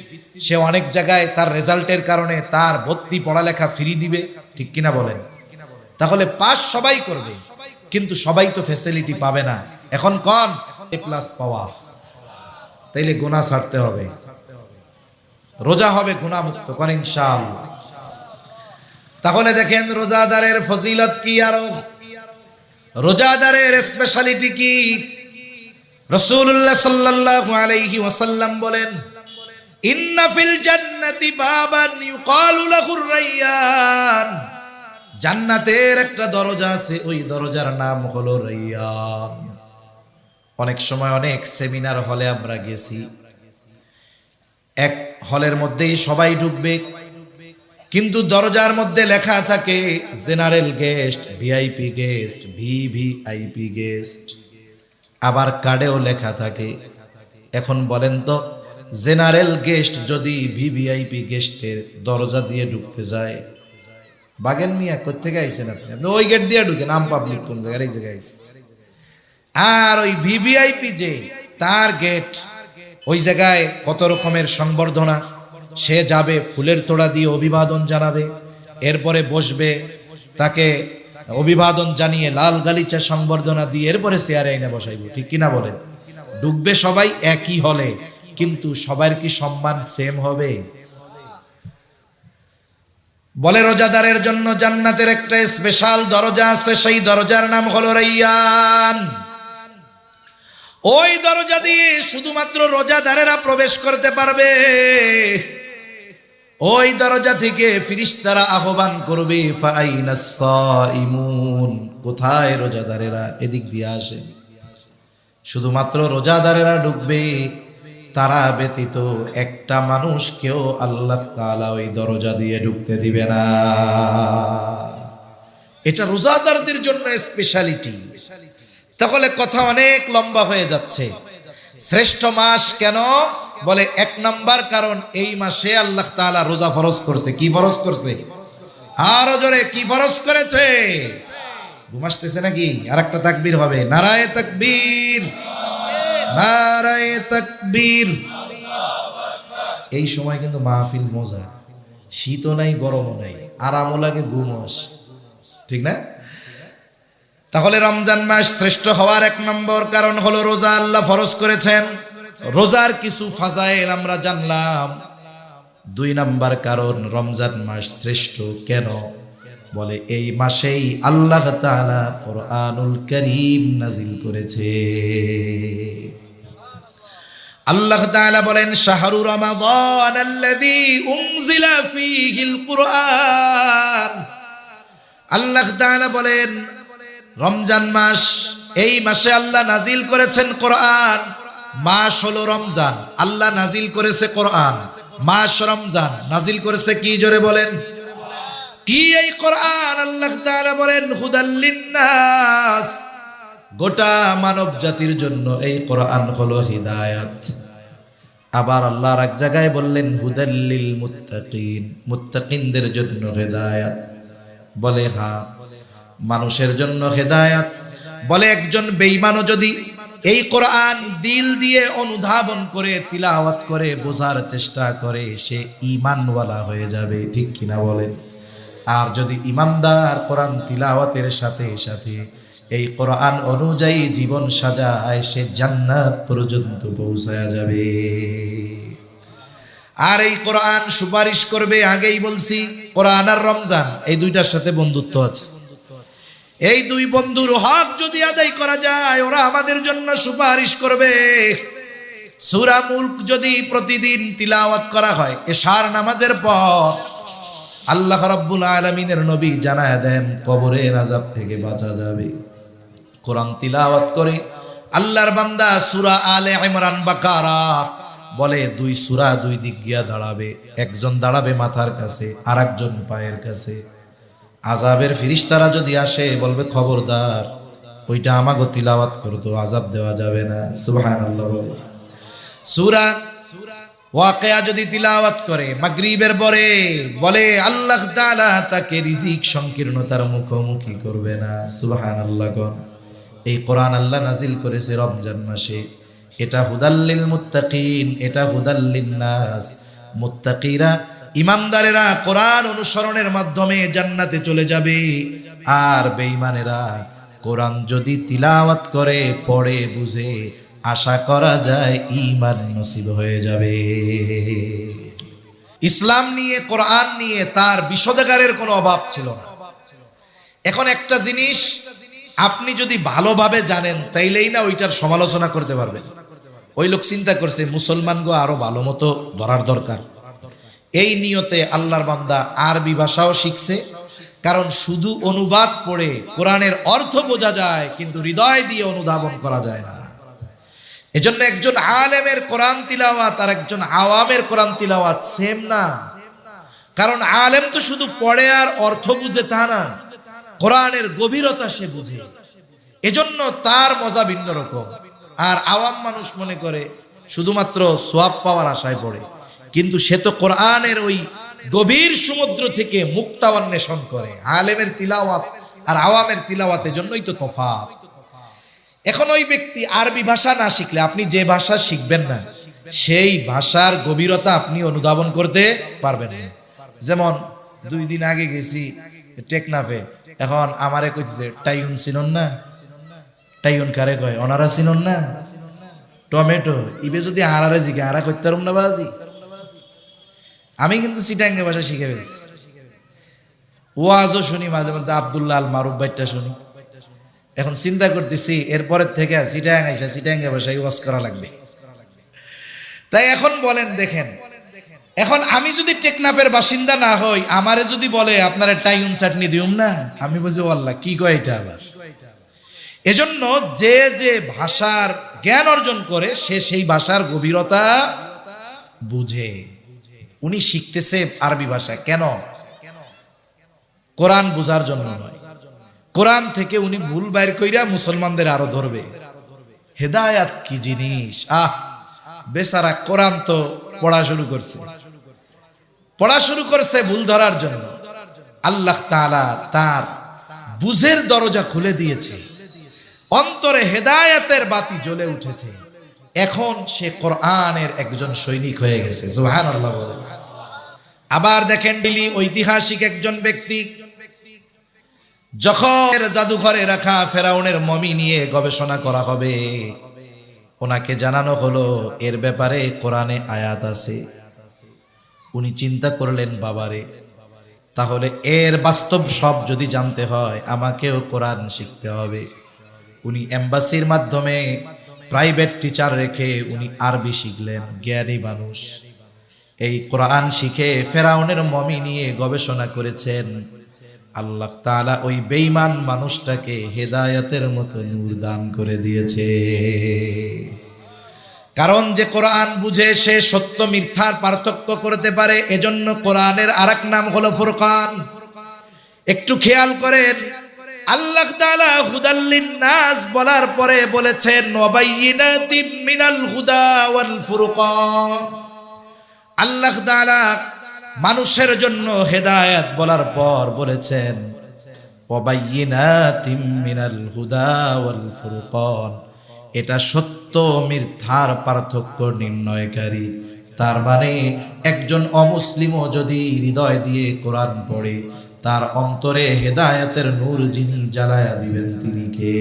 সে অনেক জায়গায় তার রেজাল্টের কারণে তার ভর্তি পড়ালেখা ফ্রি দিবে, ঠিক কিনা বলেন? তাহলে পাস সবাই করবে, কিন্তু সবাই তো ফ্যাসিলিটি পাবে না। এখন কোন A+ পাওয়া, তাইলে গুনাহ ছাড়তে হবে, রোজা হবে গুনাহ মুক্ত করে ইনশাআল্লাহ। তাহলে দেখেন রোজাদারের ফজিলত কি, আরো রোজাদারের স্পেশালিটি কি? রাসূলুল্লাহ সাল্লাল্লাহু আলাইহি ওয়াসাল্লাম বলেন, ইন্না ফিল জান্নাতি বাবান ইউকালু লাহুর রায়্যান, জান্নাতের একটা দরজা আছে, ওই দরজার নাম হলো রায়্যান। অনেক সময় অনেক সেমিনার হলে আমরা গেছি, এক হলের মধ্যেই সবাই ঢুকবে, কিন্তু দরজার মধ্যে লেখা থাকে general guest, VIP guest, VVIP guest, আবার কার্ডেও লেখা থাকে। এখন বলেন তো, জেনারেল গেস্ট যদি ভিভিআইপি গেস্টের দরজা দিয়ে ঢুকতে যায়, বাগেন মিয়া কোত্থেকে আইছেন আপনি? আপনি ওই গেট দিয়ে ঢুকেন, আম পাবলিক কোন জায়গায়, এই জায়গায় আইছে। আর ওই ভিভিআইপি যে তার গেট, ওই জায়গায় কত রকমের সংবর্ধনা, সে যাবে ফুলের তোড়া দিয়ে অভিবাদন জানাবে, এরপরে বসবে, তাকে অভিবাদন জানিয়ে লাল গালিচা সংবর্ধনা দিয়ে এরপরে চেয়ারে এনে বসাইব, ঠিক কিনা বলেন? ঢুকবে সবাই একই হলে, কিন্তু সবার কি সম্মান সেম হবে? বলে রোজাদারের জন্য জান্নাতের একটা স্পেশাল দরজা আছে, সেই দরজার নাম হলো রায়্যান। ওই দরজা দিয়ে শুধুমাত্র রোজাদারেরা প্রবেশ করতে পারবে। ওই দরজা থেকে ফেরেশতারা আহ্বান করবে, ফাআইনাস সাইমুন, কোথায় রোজাদারেরা? এদিক দিয়ে আসে। শুধুমাত্র রোজাদারেরা ঢুকবে, তারা ব্যতীত একটা মানুষকেও আল্লাহ তাআলা ওই দরজা দিয়ে ঢুকতে দিবে না। এটা রোজাদারদের জন্য স্পেশালিটি। তাহলে কথা অনেক লম্বা হয়ে যাচ্ছে। শ্রেষ্ঠ মাস কেন? বলে 1 নাম্বার কারণ এই মাসে আল্লাহ তাআলা রোজা ফরজ করছে। কি ফরজ করছে? আরো জোরে, কি ফরজ করেছে? ঘুম আসতেছে নাকি? আরেকটা তাকবীর হবে, নারায়ে তাকবীর, নারায়ে তাকবীর। এই সময় কিন্তু মাহফিল মজা, শীতও নাই গরমও নাই, আরামও লাগে, ঘুমও আসে, ঠিক না? তাহলে রমজান মাস শ্রেষ্ঠ হওয়ার 1 নম্বর কারণ হলো রোজা আল্লাহ ফরজ করেছেন। রোজার কিছু ফাজাইল আমরা জানলাম। 2 নম্বর কারণ রমজান মাস শ্রেষ্ঠ কেন, বলে এই মাসেই আল্লাহ তাআলা কোরআনুল কারীম নাজিল করেছে। আল্লাহ তাআলা বলেন শাহরু রমাদান আল্লাযী উনজিলা ফীহিল কুরআন। আল্লাহ তাআলা বলেন রমজান মাস, এই মাসে আল্লাহ নাজিল করেছেন কোরআন। মাস হলো রমজান, আল্লাহ নাজিল করেছে কোরআন। মাস রমজান, নাজিল করেছে কি? জোরে বলেন কি এই কোরআন? আল্লাহ তাআলা বলেন হুদাল লিন্নাস, গোটা মানব জাতির জন্য এই কোরআন হলো হিদায়াত। আবার আল্লাহর এক জায়গায় বললেন হুদাল লিল মুত্তাকিন, মুত্তাকিনদের জন্য হিদায়াত। বলে হ্যাঁ, মানুষের জন্য হেদায়াত। বলে একজন বেঈমানও যদি এই কোরআন দিল দিয়ে অনুধাবন করে তিলাওয়াত করে বোঝার চেষ্টা করে, সে ঈমানওয়ালা হয়ে যাবে, ঠিক কিনা বলেন? আর যদি ঈমানদার কোরআন তিলাওয়াতের সাথে সাথে এই কোরআন অনুযায়ী জীবন সাজায়, সে জান্নাত পর্যন্ত পৌঁছায়া যাবে। আর এই কোরআন সুপারিশ করবে। আগেই বলছি কোরআন আর রমজান এই দুইটার সাথে বন্ধুত্ব আছে। এই 2 বন্ধুর হক যদি আদায় করা যায়, ওরা আমাদের জন্য সুপারিশ করবে। সূরা মুলক যদি প্রতিদিন তিলাওয়াত করা হয় এশার নামাজের পর, আল্লাহ রাব্বুল আলামিনের নবী জানায় দেন কবরের আযাব থেকে বাঁচা যাবে। কোরআন তিলাওয়াত করে আল্লাহর বান্দা সূরা আলে ইমরান বাকারা বলে 2 সূরা 2 দিক গিয়া দাঁড়াবে। একজন দাঁড়াবে মাথার কাছে, আর একজন পায়ের কাছে। আযাবের ফেরেশতারা যদি আসে বলবে খবরদার, ওইটা আমাগো তিলাওয়াত করতো, আযাব দেওয়া যাবে না। সুবহানাল্লাহ। সূরা ওয়াকিয়া যদি তিলাওয়াত করে মাগরিবের পরে, বলে আল্লাহ তাআলা তাকে রিজিক সংকীর্ণতার মুখোমুখি করবে না। সুবহানাল্লাহ। এই কোরআন আল্লাহ নাজিল করেছে রমজান মাসে। এটা হুদাল লিল মুত্তাকিন, এটা হুদাল লিন নাস। মুত্তাকিরা, ইমানদারেরা কোরআন অনুসরণের মাধ্যমে জান্নাতে চলে যাবে। আর বেঈমানেরা কোরআন যদি তিলাওয়াত করে, পড়ে, বুঝে, আশা করা যায় ঈমান নসিব হয়ে যাবে। ইসলাম নিয়ে, কোরআন নিয়ে তার বিশদাগারের কোনো অভাব ছিল না। এখন একটা জিনিস আপনি যদি ভালোভাবে জানেন, তাইলেই না ওইটার সমালোচনা করতে পারবেন। ওই লোক চিন্তা করছে মুসলমানগো আরো ভালো মতো ধরার দরকার। এই নিয়তে আল্লাহর বান্দা আরবি ভাষাও শিখছে। কারণ শুধু অনুবাদ পড়ে কোরআনের অর্থ বোঝা যায়, কিন্তু হৃদয় দিয়ে অনুধাবন করা যায় না। এজন্য একজন আলেমের কোরআন তিলাওয়াত আর একজন আওয়ামের কোরআন তিলাওয়াত সেম না। কারণ আলেম তো শুধু পড়ে আর অর্থ বুঝে তা না, কোরআনের গভীরতা সে বুঝে। এজন্য তার মজা ভিন্ন রকম। আর আওয়াম মানুষ মনে করে শুধুমাত্র সোয়াব পাওয়ার আশায় পড়ে, কিন্তু সে তো কোরআনের ওই গভীর সমুদ্র থেকে মুক্তা অন্বেষণ করে। আলেমের তিলাওয়াত আর আওয়ামের তিলাওয়াতের জন্যই তো তফাৎ। এখন ওই ব্যক্তি আরবি ভাষা না শিখলে, আপনি যে ভাষা শিখবেন না সেই ভাষার গভীরতা আপনি অনুধাবন করতে পারবেন না। যেমন 2 দিন আগে গেছি টেকনাফে, এখন আমারে কইছে টাইউন চিনন না? টাইউন কারে কয়? ওনারা চিনন না? টমেটো ইবে যদি আরারে জিগে আরা কইতে পারুম না বাজি। আমি কিন্তু চিটাঙ্গে ভাষা শিখে ফেলছি। ওয়াজও শুনি মাঝে মধ্যে, আব্দুল্লাহ আল মারুফ ভাইটা শুনি। এখন চিন্তা করতেছি এরপরের থেকে চিটাং আইসা চিটাঙ্গে ভাষায় ওয়াজ করা লাগবে। তাই এখন বলেন, দেখেন, এখন আমি যদি টেকনাফের বাসিন্দা না হই, আমারে যদি বলে আপনারা টাইউন চাটনি দিউম না, আমি বুঝি আল্লাহ কি কয় এটা আবার। এজন্য যে যে ভাষার জ্ঞান অর্জন করে সে সেই ভাষার গভীরতা বুঝে। উনি শিখতেছে আরবি ভাষা কেন? কোরআন বুঝার জন্য নয়, কোরআন থেকে উনি ভুল বাইর কইরা মুসলমানদের আরো ধরবে। হেদায়াত কি জিনিস! বেচারা কোরআন তো পড়া শুরু করছে ভুল ধরার জন্য। আল্লাহ তাআলা তার বুঝের দরজা খুলে দিয়েছে, অন্তরে হেদায়েতের বাতি জ্বলে উঠেছে। এখন সে কোরআনের একজন সৈনিক হয়ে গেছে। সুবহানাল্লাহ বলেন। আবার দেখেন দিলি ঐতিহাসিক একজন ব্যক্তি যখন জাদুঘরে রাখা ফেরাউনের মমি নিয়ে গবেষণা করা হবে, ওনাকে জানানো হলো এর ব্যাপারে কোরআনে আয়াত আছে। উনি চিন্তা করলেন, বাবারে, তাহলে এর বাস্তব সব যদি জানতে হয় আমাকেও কোরআন শিখতে হবে। উনি এম্বাসির মাধ্যমে প্রাইভেট টিচার রেখে উনি আরবি শিখলেন। জ্ঞানী মানুষ, এই কোরআন শিখে ফেরাউনের মমি নিয়ে গবেষণা করেছেন। আল্লাহ তাআলা ওই বেঈমান মানুষটাকে হেদায়েতের মতো নূর দান করে দিয়েছে। কারণ যে কোরআন বুঝে সে সত্য মিথ্যার পার্থক্য করতে পারে। এজন্য কোরআনের আরেক নাম হলো ফুরকান। একটু খেয়াল করেন, আল্লাহ তাআলা হুদাল লিন-নাস বলার পরে বলেছেন ওয়াবাইয়িনাতিম মিনাল হুদা ওয়াল ফুরকান। আল্লাহ তাআলা মানুষের জন্য হেদায়েত বলার পর বলেছেন ওয়াবাইয়িনাতিম মিনাল হুদা ওয়াল ফুরকান। এটা সত্য মিথ্যার পার্থক্য নির্ণয়কারী। তার মানে একজন অমুসলিমও যদি হৃদয় দিয়ে কোরআন পড়ে, তার অন্তরে হেদায়েতের নূর যিনি জ্বালায়া দিবেন তিনি কে?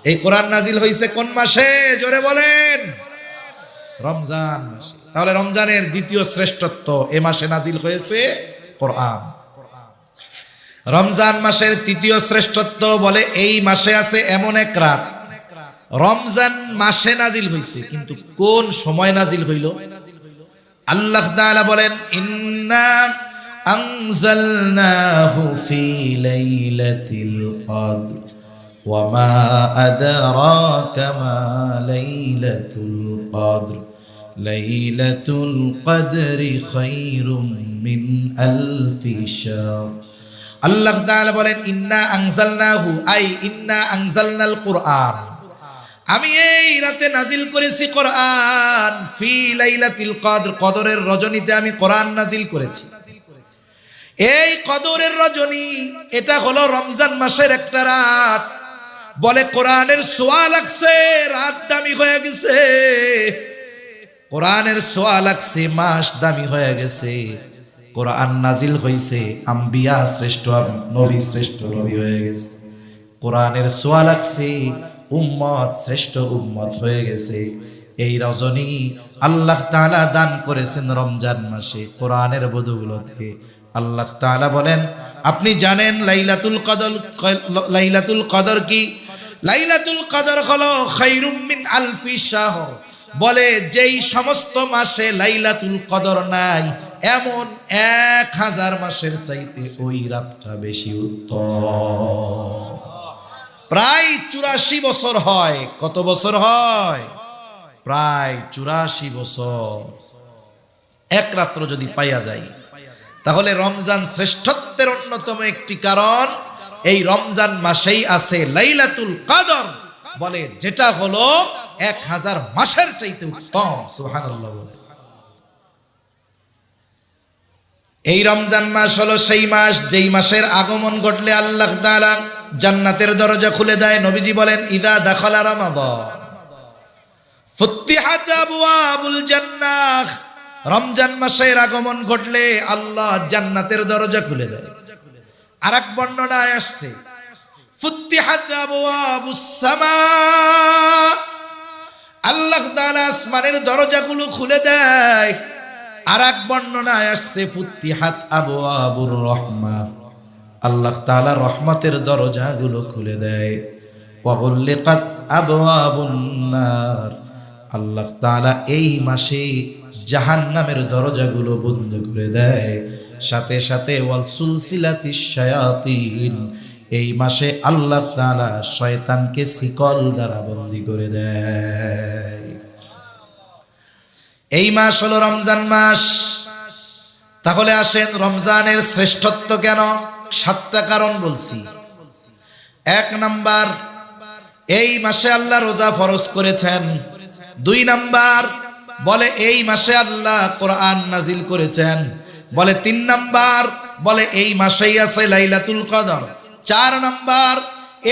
এই কোরআন নাজিল হয়েছে কোন মাসে? জোরে বলেন। রমজান মাসে। তাহলে রমজানের দ্বিতীয় শ্রেষ্ঠত্ব এ মাসে নাজিল হয়েছে কোরআন। রমজান মাসের তৃতীয় শ্রেষ্ঠত্ব বলে এই মাসে আছে এমন এক রাত। রমজান মাসে নাজিল হইছে, কিন্তু কোন সময় নাজিল হইল? আল্লাহ তাআলা বলেন ইন্না আনজালনাহু ফি লাইলাতিল কদর ওয়া মা আদরাকা মা লাইলাতুল কদর লাইলাতুল কদরি খায়রুম মিন আলফি শাহর। আল্লাহ তাআলা বলেন ইন্না আনজালনাহু, আই ইন্না আনজালনাল কুরআন, আমি এই রাতে নাজিল করেছি কোরআন। ফি লাইলাতিল কদর, কদরের রজনীতে আমি কোরআন নাজিল করেছি। এই কদরের রজনী এটা হলো রমজান মাসের একটা রাত। বলে কোরআনের ছোঁয়া লাগছে, রাত দামি হয়ে গেছে। কোরআনের ছোঁয়া লাগছে, মাস দামি হয়ে গেছে। কোরআন নাজিল হইছে, আম্বিয়া শ্রেষ্ঠ নবী শ্রেষ্ঠ নবী হয়ে গেছে। কোরআনের ছোঁয়া লাগছে, উম্মত শ্রেষ্ঠ উম্মত হয়ে গেছে। এই রজনী আল্লাহ তাআলা দান করেছেন রমজান মাসে কোরআনের বদৌলতে। আল্লাহ তাআলা বলেন আপনি জানেন লাইলাতুল কদর, লাইলাতুল কদর কি? লাইলাতুল কদর হলো খায়রুম মিন আলফি শাহর। বলে যেই সমস্ত মাসে লাইলাতুল কদর নাই, এমন 1000 মাসের চাইতে ওই রাতটা বেশি উত্তম। প্রায় 84 বছর হয়। কত বছর হয়? প্রায় 84 বছর এক রাত্র যদি পাইয়া যায়। তাহলে রমজান শ্রেষ্ঠত্বের অন্যতম একটি কারণ এই রমজান মাসেই আছে লাইলাতুল কদর, বলে যেটা হলো 1000 মাসের চাইতে উত্তম। সুবহানাল্লাহ। এই রমজান মাস হলো সেই মাস যেই মাসের আগমন ঘটলে আল্লাহ তাআলা জান্নাতের দরজা খুলে দেয়। নবীজি বলেন ইদা দাখালা রমাদান ফুতিহাত আবওয়াবুল জান্নাহ। রমজান মাসের আগমন ঘটলে আল্লাহ জান্নাতের দরজা খুলে দেয়। আরেক বর্ণনায় আসছে ফুতিহাত আবওয়াবুস সামা, আল্লাহ তাআলা আসমানের দরজাগুলো খুলে দেয়। আরেক বর্ণনায় আসছে ফুতিহাত আবওয়াবুর রহমাহ, আল্লাহ তাআলা রহমতের দরজাগুলো খুলে দেয়। ওয়া গুলিকাত আবওয়াবুন নার, আল্লাহ তাআলা এই মাসে জাহান্নামের দরজাগুলো বন্ধ করে দেয়। সাথে সাথে ওয়াল সুলসিলাতিশ শায়াতিন, এই মাসে আল্লাহ তাআলা শয়তানকে শিকল দ্বারা বন্দী করে দেয়। এই মাস হলো রমজান মাস। তাহলে আসেন রমজানের শ্রেষ্ঠত্ব কেন? 7টা কারণ বলছি। 1 নাম্বার, এই মাসে আল্লাহ রোজা ফরজ করেছেন। 2 নাম্বার বলে এই মাসে আল্লাহ কোরআন নাজিল করেছেন। বলে 3 নাম্বার বলে এই মাসেই আছে লাইলাতুল কদর। 4 নাম্বার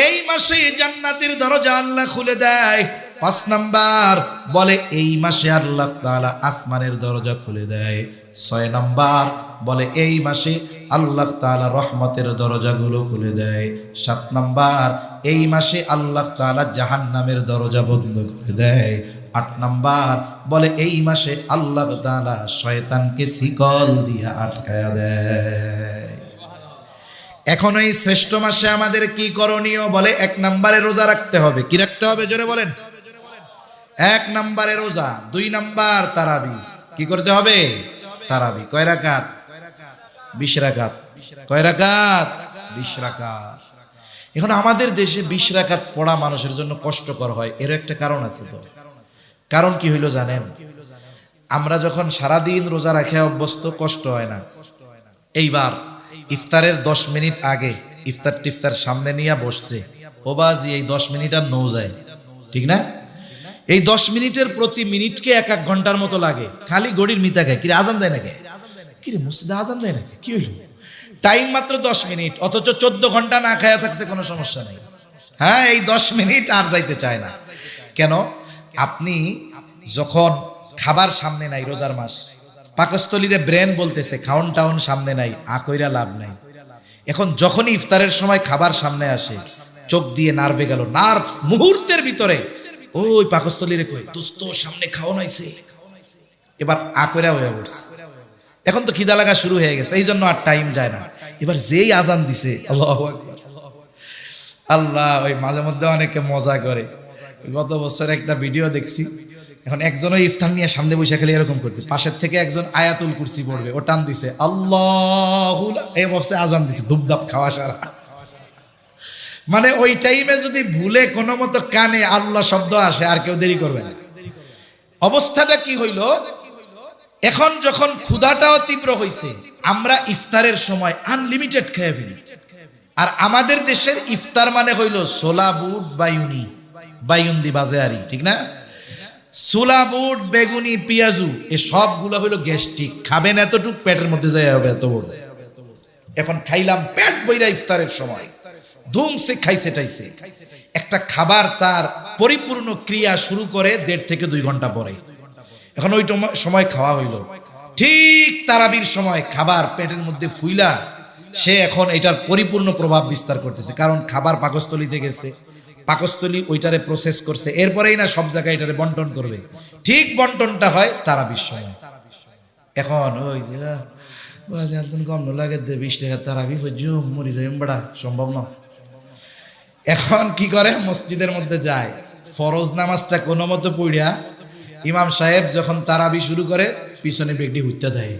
এই মাসে জান্নাতের দরজা আল্লাহ খুলে দেয়। 5 নাম্বার বলে এই মাসে আল্লাহ তাআলা আসমানের দরজা খুলে দেয়। 6 নাম্বার বলে এই মাসে আল্লাহ তাআলা রহমতের দরজাগুলো খুলে দেয়। 7 নাম্বার এই মাসে আল্লাহ তাআলা জাহান্নামের দরজা বন্ধ করে দেয়। 8 নাম্বার বলে এই মাসে আল্লাহ তাআলা শয়তানকে শিকল দিয়ে আটকায়া দেয়। এখন এই শ্রেষ্ঠ মাসে আমাদের কি করণীয়? বলে 1 নম্বরে রোজা রাখতে হবে। কি রাখতে হবে জোরে বলেন? 1 নম্বরে রোজা। 2 নাম্বার তারাবি। কি করতে হবে? তারাবি। কয় রাকাত? 20 রাকাত। কয় রাকাত? 20 রাকাত। এখন আমাদের দেশে 20 রাকাত পড়া মানুষের জন্য কষ্টকর হয়, এর একটা কারণ আছে। তো কারণ কি হইল জানেন? আমরা যখন সারাদিন রোজা রাখে অভ্যস্ত, কষ্ট হয় না। এইবার ইফতারের 10 মিনিট আগে ইফতার টিফতার সামনে নিয়ে বসছে, ও বাজি এই 10 মিনিট আর নো যায়, ঠিক না? এই 10 মিনিটের প্রতি মিনিটকে 1-1 ঘন্টার মতো লাগে। খালি গড়ির মিতা খায়, কিরে আজান দেয় নাকি? কিরে মসজিদে আজান দেয় নাকি? কি হইল? টাইম মাত্র 10 মিনিট, অথচ 14 ঘন্টা না খায়া থাকছে, কোনো সমস্যা নেই। হ্যাঁ, এই 10 মিনিট আর যাইতে চায় না। কেন? আপনি যখন খাবার সামনে নাই, রোজার মাস, পাকস্থলীরে ব্রেন বলতেছে খাওন টাউন সামনে নাই, আকইরা লাভ নাই। এখন যখনই ইফতারের সময় খাবার সামনে আসে, চোখ দিয়ে নার্ভে গেল, নার্ভ মুহূর্তের ভিতরে ওই পাকস্থলীরে কই দোস্ত সামনে খাওন আইছে, এবার আকইরা হয়ে পড়ছে। এখন তো খিদা লাগা শুরু হয়ে গেছে, এই জন্য আর টাইম যায় না। এবার যেই আজান দিছে, আল্লাহু আকবার, আল্লাহ, ওই মাঝে মধ্যে অনেকে মজা করে। গত বছর একটা ভিডিও দেখছি, এখন একজন ওই ইফতার নিয়ে সামনে বসে খেলে এরকম করছে, পাশের থেকে একজন আয়াতুল কুরসি পড়বে, ও টান দিছে আল্লাহু, এই বসে আজান দিছে, ধুপধাপ খাওয়া সারা। মানে ওই টাইমে যদি ভুলে কোনো মতো কানে আল্লাহ শব্দ আসে, আর কেউ দেরি করবে না। অবস্থাটা কি হইল? এখন যখন ক্ষুধাটাও তীব্র হইছে, আমরা ইফতারের সময় আনলিমিটেড খেয়ে ফেলি। আর আমাদের দেশের ইফতার মানে হইল ছোলা বুট বাইউনি, বাইউন্দি বাজেয়ারি, ঠিক না? ছোলা বুট বেগুনি পেঁয়াজু, এ সবগুলো হইল গ্যাস্ট্রিক। খাবেন এতটুক, পেটের মধ্যে যায় হবে এত বড়। এখন খাইলাম পেট বইরা ইফতারের সময়, ধুমসে খাইছে টাইছে। একটা খাবার তার পরিপূর্ণ ক্রিয়া শুরু করে 1.5 থেকে 2 ঘন্টা পরে। এখন ওই সময় খাওয়া হইল, ঠিক তারাবির সময় খাবার পেটের মধ্যে ফুইলা সে এখন এটার পরিপূর্ণ প্রভাব বিস্তার করতেছে। কারণ খাবার পাকস্থলীতে গেছে, পাকস্থলী ওইটারে প্রসেস করছে, এরপরেই না সব জায়গায় এটারে বন্টন করবে। ঠিক বন্টনটা হয় তারাবির সময়। এখন ওই কম লাগে 20 টাকা তারাবি মরি যাই বড়া সম্ভব না। এখন কি করে? মসজিদের মধ্যে যায়, ফরজ নামাজটা কোনো মতো পড়িয়া ইমাম সাহেব যখন তারাবি শুরু করে, পিছনে বেগটি হুইত্যা দেয়।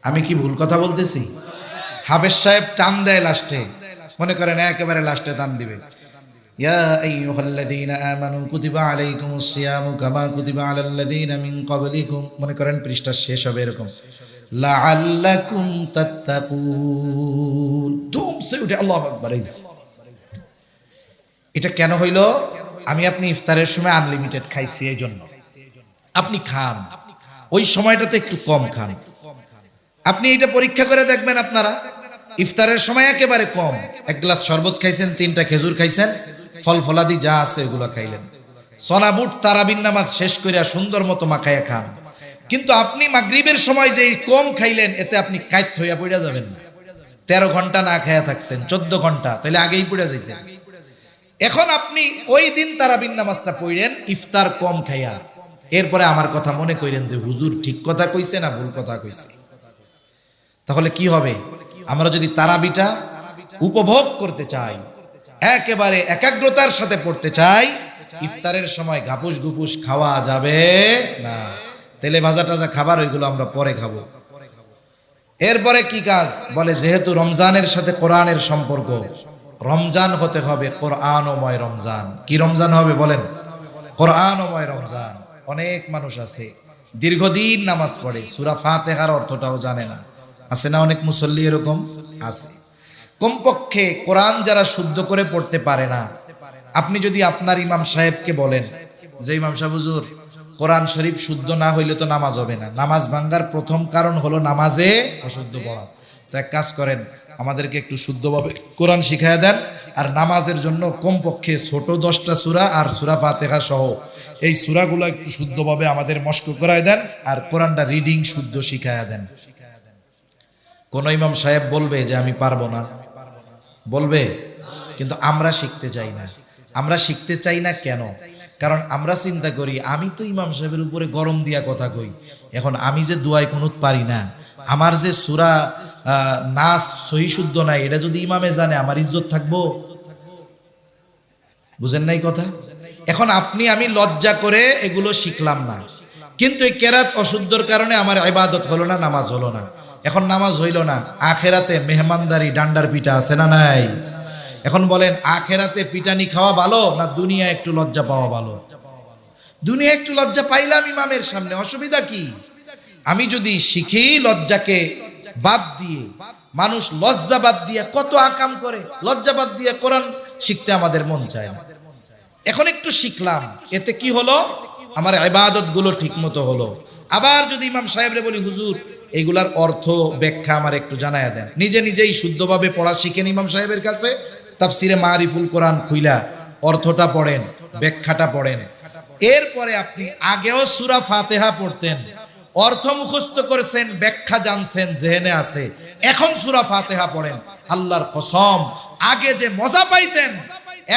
আমি কি ভুল কথা বলতেছি? হাফেজ সাহেব টান দেয় লাস্টে, মনে করেন একেবারে লাস্টে টান দিবে, ইয়া আইয়ুহাল্লাযীনা আমানু কুতিবা আলাইকুমুস সিয়ামু কামা কুতিবা আলাল্লাযীনা মিন ক্বাবলিকুম, মনে করেন পৃষ্ঠা শেষ হবে এরকম, লাআল্লাকুম তাত্তাকুন, ধুমসে উঠে আল্লাহু আকবার। এটা কেন হইল? আমি আপনি ইফতারের সময় আনলিমিটেড খাইছি, এই জন্য। আপনি খান, ওই সময়টাতে একটু কম খান। আপনি এটা পরীক্ষা করে দেখবেন, আপনারা ইফতারের সময় একেবারে কম, 1 গ্লাস শরবত খাইছেন, 3টা খেজুর খাইছেন, ফল ফলাদি যা আছে ওগুলো খাইলেন। সোনা বুট তারাবির নামাজ শেষ করিয়া সুন্দর মতো মাখাইয়া খান। কিন্তু আপনি মাগরিবের সময় যে কম খাইলেন, এতে আপনি কাইত হইয়া পড়া যাবেন না। 13 ঘন্টা না খাইয়া থাকছেন, 14 ঘন্টা, তাহলে আগেই পড়া যাইতেন। এখন আপনি ওই দিন তারাবির নামাজটা পড়েন ইফতার কম খাইয়া, এরপরে আমার কথা মনে করেন যে হুজুর ঠিক কথা কইছে না ভুল কথা কইছে। তাহলে কি হবে? আমরা যদি তারাবিটা উপভোগ করতে চাই, একেবারে একাগ্রতার সাথে পড়তে চাই, ইফতারের সময় ঘাপুস গুপুস খাওয়া যাবে না। তেলে ভাজা টাজা খাবার ওইগুলো আমরা পরে খাবো। এরপরে কি কাজ? বলে যেহেতু রমজানের সাথে কোরআনের সম্পর্ক, রমজান হতে হবে কোরআনময় রমজান। কি রমজান হবে বলেন? কোরআনময় রমজান। অনেক মানুষ আছে দীর্ঘদিন নামাজ পড়ে, সূরা ফাতিহার অর্থটাও জানে না, আছে না? অনেক মুসল্লি এরকম আছে। কমপক্ষে কোরআন যারা শুদ্ধ করে পড়তে পারে না, আপনি যদি আপনার ইমাম সাহেবকে বলেন যে ইমাম সাহেব হুজুর কোরআন শরীফ শুদ্ধ না হইলে তো নামাজ হবে না। নামাজ ভাঙ্গার প্রথম কারণ হলো নামাজে অশুদ্ধ পড়া। তো এক কাজ করেন, আমাদেরকে একটু শুদ্ধভাবে কোরআন শিখাইয়া দেন, আর নামাজের জন্য কমপক্ষে ছোট 10টা সূরা আর সূরা ফাতিহা সহ এই সূরাগুলো একটু শুদ্ধভাবে আমাদের মস্ক করায় দেন, আর কোরআনটা রিডিং শুদ্ধ শিখাইয়া দেন। কোন ইমাম সাহেব বলবে যে আমি পারবো না, বলবে, কিন্তু আমরা শিখতে চাই না। আমরা শিখতে চাই না কেন? কারণ আমরা চিন্তা করি আমি তো ইমাম সাহেবের উপরে গরম দিয়া কথা কই, এখন আমি যে দুআয় কুনুত পারি না, আমার যে সূরা নাস সহি শুদ্ধ নাই, এটা যদি ইমামে জানে আমার ইজ্জত থাকবো? বুঝেন নাই কথা? এখন আপনি আমি লজ্জা করে এগুলো শিখলাম না, কিন্তু এই কেরাত অশুদ্ধর কারণে আমার ইবাদত হলো না, নামাজ হলো না। এখন নামাজ হইল না, আখেরাতে মেহমানদারি ডান্ডার পিঠা আছে না নাই? এখন বলেন আখেরাতে পিটানি খাওয়া ভালো না দুনিয়া একটু লজ্জা পাওয়া ভালো? দুনিয়া একটু লজ্জা পাইলাম ইমামের সামনে, অসুবিধা কি? আমি যদি শিখি লজ্জাকে বাদ দিয়ে, মানুষ লজ্জা বাদ দিয়ে কত আকাম করে, লজ্জা বাদ দিয়ে কোরআন শিখতে আমাদের মন চায় না। এখন একটু শিখলাম, এতে কি হলো? আমার ইবাদত গুলো ঠিক মতো হলো। আবার যদি ইমাম সাহেবরে বলি হুজুর এগুলার অর্থ ব্যাখ্যা আমার একটু জানায়া দেন, নিজে নিজেই শুদ্ধভাবে পড়া শিখেন ইমাম সাহেবের কাছে, তাফসিরে মারিফুল কোরআন খুইলা অর্থটা পড়েন, ব্যাখ্যাটা পড়েন। এরপরে আপনি আগেও সূরা ফাতিহা পড়তেন, অর্থ মুখস্থ করেছেন, ব্যাখ্যা জানছেন, জেহেনে আছে, এখন সূরা ফাতিহা পড়েন। আল্লাহর কসম, আগে যে মজা পাইতেন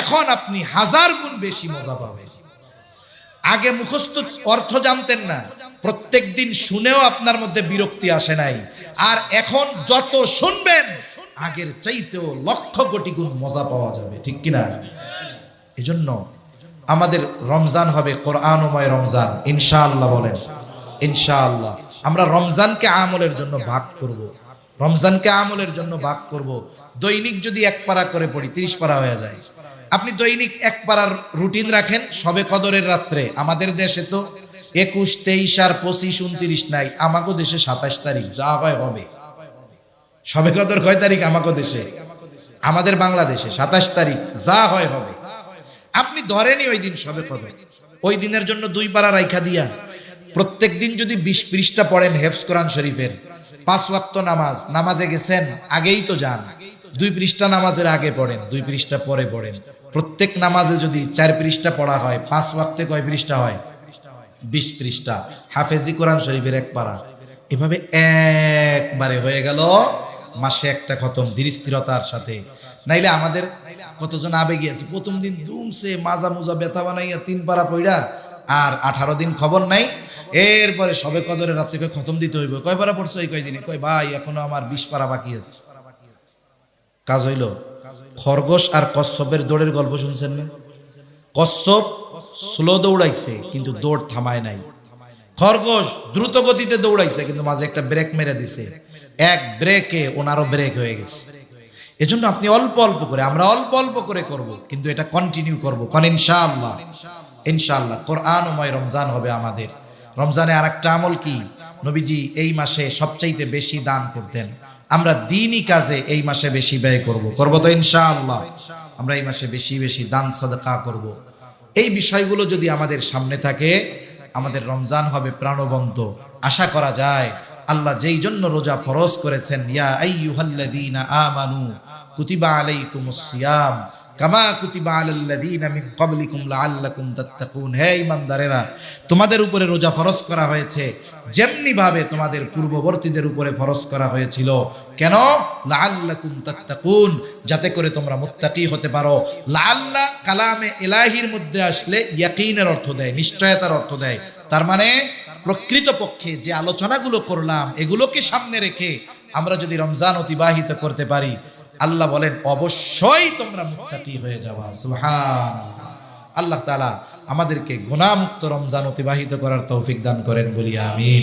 এখন আপনি 1000 গুণ বেশি মজা পাবেন। আগে মুখস্থ অর্থ জানতেন না, প্রত্যেক দিন শুনেও আপনার মধ্যে বিরক্তি আসে নাই, আর এখন যত শুনবেন আগের চাইতেও লক্ষ কোটি গুণ মজা পাওয়া যাবে, ঠিক কিনা? এজন্য আমাদের রমজান হবে কোরআনময় রমজান ইনশাআল্লাহ। বলেন ইনশাআল্লাহ। আমরা রমজানকে আমলের জন্য ভাগ করব, রমজানকে আমলের জন্য ভাগ করব। দৈনিক যদি 1 পারা করে পড়ি 30 পারা হয়ে যায়। আপনি দৈনিক 1 পারার রুটিন রাখেন, সবে কদরের রাত্রে। আমাদের দেশে তো 21, 23 আর 25, 29 নাই, আমাগো দেশে 27 তারিখ যা হয় হবে। সবে কদর কয় তারিখ আমাগো দেশে? আমাদের বাংলাদেশে 27 তারিখ, যা হয় হবে। আপনি ধরেনই ওই দিন সবে কদর, ওই দিনের জন্য 2 পারা রাইখা দিয়া প্রত্যেক দিন যদি 20 পৃষ্ঠা পড়েন হেফজ কোরআন শরীফের, 5 ওয়াক্ত নামাজ, নামাজে গেছেন আগেই তো যান, 2 পৃষ্ঠা নামাজের আগে পড়েন, 2 পৃষ্ঠা পরে পড়েন। প্রত্যেক নামাজে যদি 4 পৃষ্ঠা পড়া হয়, 5 ওয়াক্তে কয় পৃষ্ঠা হয়? 20 পৃষ্ঠা। হাফেজি কোরআন শরীফের 1 পারা, এভাবে একবারে হয়ে গেল মাসে একটা খতম, ধীর স্থিরতার সাথে। নাইলে আমাদের কতজন আবেগে আছে, প্রথম দিন দুমছে মাজা মুজা ব্যথা বানাইয়া 3 পারা পড়া, আর 18 দিন খবর নাই। এরপরে সবে কদরের রাত থেকে খতম দিতে হইব। কয় পারা পড়ছো এই কয়দিনে? কয় ভাই এখনো আমার 20 পারা বাকি আছে। কাজ হইল? খরগোশ আর কচ্ছপের দৌড়ের গল্প শুনছেন না? কচ্ছপ স্লো দৌড়াইছে কিন্তু দৌড় থামায় নাই, খরগোশ দ্রুত গতিতে দৌড়াইছে কিন্তু মাঝে একটা ব্রেক মেরে দিছে, এক ব্রেকে ওনারও ব্রেক হয়ে গেছে। এজন্য আপনি অল্প অল্প করে, আমরা অল্প অল্প করে করব, কিন্তু এটা কন্টিনিউ করব। কোন ইনশাআল্লাহ, ইনশাআল্লাহ কোরআনময় রমজান হবে আমাদের। রমজানে আরেকটা আমল কি? নবীজি এই মাসে সবচাইতে বেশি দান করতেন। আমরা দ্বীনি কাজে এই মাসে বেশি ব্যয় করব, করব তো ইনশাআল্লাহ। আমরা এই মাসে বেশি বেশি দান সাদকা করব। এই বিষয়গুলো যদি আমাদের সামনে থাকে, আমাদের রমজান হবে প্রাণবন্ত। আশা করা যায় আল্লাহ যেই জন্য রোজা ফরজ করেছেন, ইয়া আইয়ুহাল্লাযীনা আমানু কুতিবা আলাইকুমুস সিয়াম কামা কুতিবা আলাল্লাযীনা মিন ক্বাবলিকুম লাআল্লাকুম তাত্তাকুন। হে ঈমানদারেরা, তোমাদের উপরে রোজা ফরজ করা হয়েছে যেমনি ভাবে তোমাদের পূর্ববর্তীদের উপরে ফরজ করা হয়েছিল। কেন? লাআল্লাকুম তাত্তাকুন, যাতে করে তোমরা মুত্তাকি হতে পারো। লাআল্লাহ কালামে ইলাহির মধ্যে আসলে ইয়াকিনের অর্থ দেয়, নিশ্চয়তার অর্থ দেয়। তার মানে প্রকৃতপক্ষে যে আলোচনাগুলো করলাম এগুলোকে সামনে রেখে আমরা যদি রমজান অতিবাহিত করতে পারি, আল্লাহ বলেন অবশ্যই তোমরা মুত্তাকি হয়ে যাবা। সুবহানাল্লাহ। আল্লাহ তাআলা আমাদেরকে গুনাহমুক্ত রমজান অতিবাহিত করার তৌফিক দান করেন, বলি আমিন।